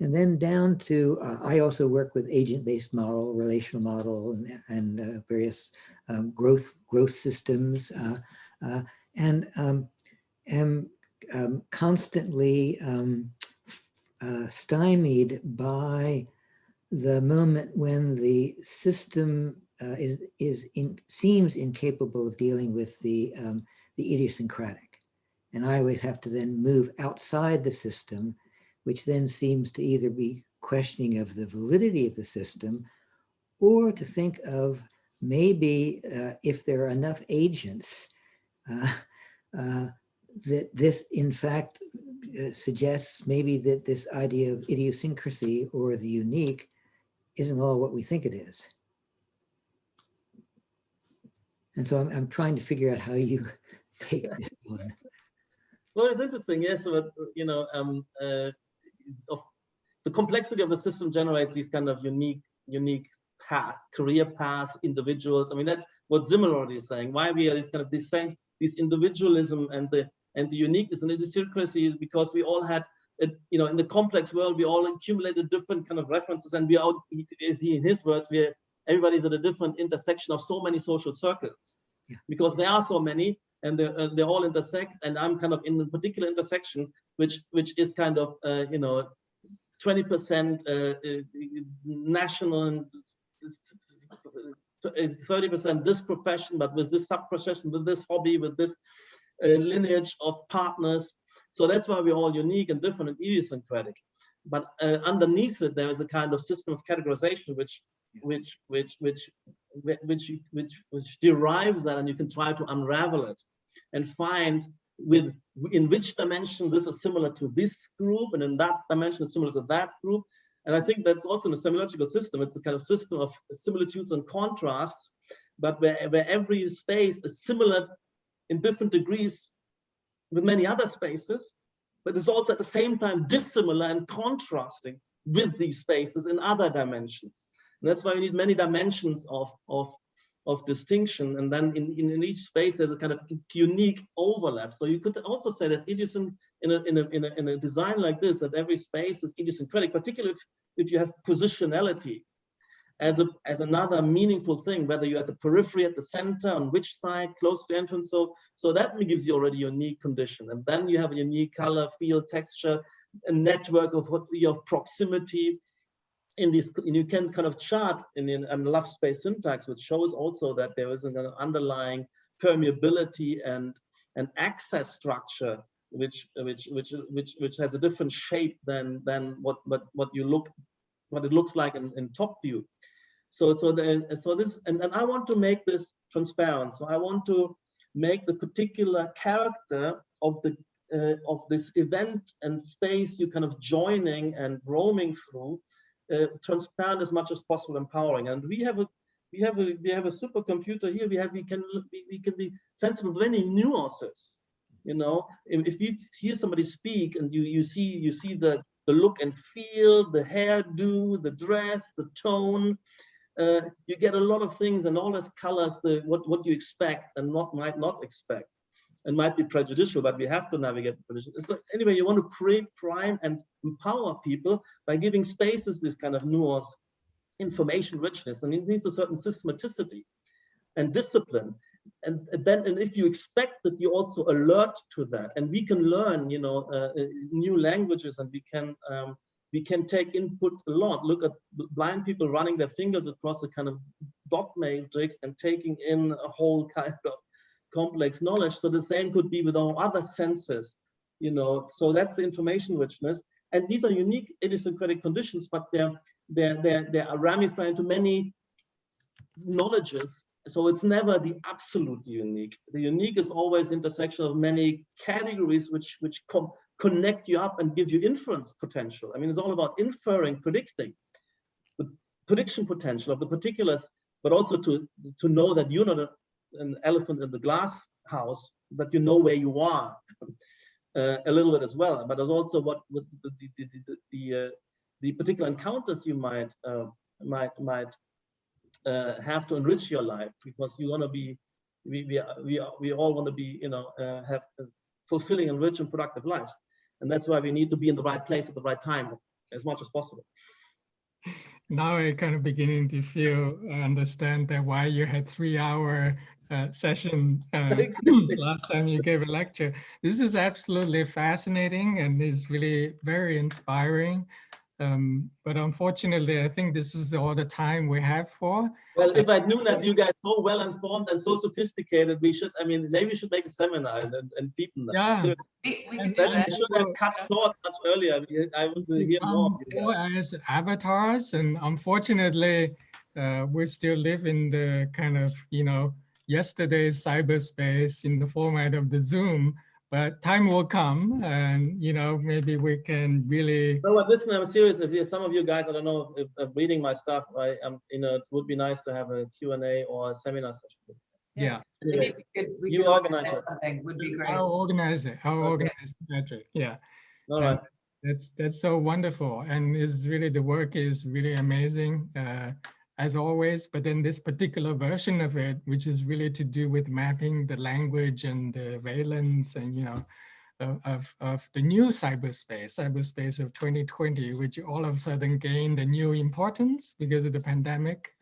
and then down to I also work with agent-based model, relational model, and various growth systems, and am constantly stymied by the moment when the system seems incapable of dealing with the idiosyncratic. And I always have to then move outside the system, which then seems to either be questioning of the validity of the system, or to think of maybe if there are enough agents, that this in fact suggests maybe that this idea of idiosyncrasy or the unique isn't all what we think it is. And so I'm trying to figure out how you take this one. Well, it's interesting, yes. But, you know, the complexity of the system generates these kind of unique career paths, individuals. I mean, that's what Zimmer already is saying. Why we are this kind of this individualism and the uniqueness and idiosyncrasy, because we all had, you know, in the complex world, we all accumulated different kind of references, and we are, in his words, everybody's at a different intersection of so many social circles, because there are so many, and they all intersect, and I'm kind of in a particular intersection, which is kind of, you know, 20% national and 30% this profession, but with this sub-profession, with this hobby, with this lineage of partners. So that's why we're all unique and different and idiosyncratic. But underneath it, there is a kind of system of categorization which derives that, and you can try to unravel it and find in which dimension this is similar to this group, and in that dimension is similar to that group. And I think that's also in a semiological system. It's a kind of system of similitudes and contrasts, but where every space is similar in different degrees with many other spaces, but it's also at the same time dissimilar and contrasting with these spaces in other dimensions. And that's why we need many dimensions of distinction. And then in each space, there's a kind of unique overlap. So you could also say there's idiosyncrasy in a design like this, that every space is idiosyncratic, particularly if you have positionality as another meaningful thing, whether you're at the periphery, at the center, on which side, close to the entrance. So that gives you already a unique condition. And then you have a unique color, feel, texture, a network of proximity. In this, you can kind of chart in love space syntax, which shows also that there is an underlying permeability and access structure, which has a different shape than what it looks like in top view. So this, and I want to make this transparent. So I want to make the particular character of this event and space you kind of joining and roaming through, transparent as much as possible, empowering. And we have a supercomputer here. We can be sensitive to any nuances. You know, if you hear somebody speak and you see the look and feel, the hairdo, the dress, the tone, you get a lot of things, and all those colors, what you expect and might not expect, and might be prejudicial, but we have to navigate prejudice. So anyway, you want to prime and empower people by giving spaces this kind of nuanced information richness, and it needs a certain systematicity and discipline. And if you expect that, you also alert to that, and we can learn, you know, new languages, and we can take input a lot. Look at blind people running their fingers across a kind of dot matrix and taking in a whole kind of complex knowledge. So the same could be with our other senses, you know. So that's the information richness, and these are unique idiosyncratic conditions, but they are ramified into many knowledges. So it's never the absolute unique. The unique is always intersection of many categories which connect you up and give you inference potential. I mean, it's all about inferring, predicting, the prediction potential of the particulars, but also to know that you're not an elephant in the glass house, but you know where you are a little bit as well. But there's also what the particular encounters you might have to enrich your life, because you want to be, we all want to be, you know, have fulfilling and rich and productive lives, and that's why we need to be in the right place at the right time as much as possible. Now I kind of beginning to feel, understand that why you had 3-hour session last time you gave a lecture. This is absolutely fascinating, and is really very inspiring. But unfortunately, I think this is all the time we have for. Well, if I knew that you guys so well informed and so sophisticated, we should, I mean, maybe we should make a seminar and deepen that. Yeah. We can do that. We should have cut short much earlier. I want to hear more of you guys. As avatars, and unfortunately, we still live in the kind of, you know, yesterday's cyberspace in the format of the Zoom. But time will come, and, you know, maybe we can really. No, but listen, I'm serious. If some of you guys, I don't know if reading my stuff, you know, it would be nice to have a Q&A or a seminar session. Yeah. Anyway, We you could organize it. something. Would be great. I'll organize it. I'll organize it, Patrick. Yeah. All right. That's so wonderful, and is really, the work is really amazing, as always. But then this particular version of it, which is really to do with mapping the language and the valence, and, you know, of the new cyberspace of 2020, which all of a sudden gained a new importance because of the pandemic,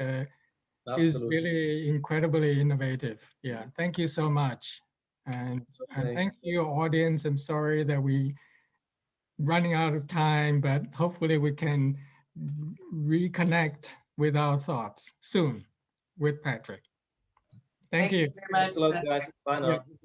is really incredibly innovative. Yeah, thank you so much, and thank you, audience. I'm sorry that we running out of time, but hopefully we can reconnect with our thoughts soon with Patrick. Thank you. Very much. Thanks a lot, guys. Bye now. Yeah.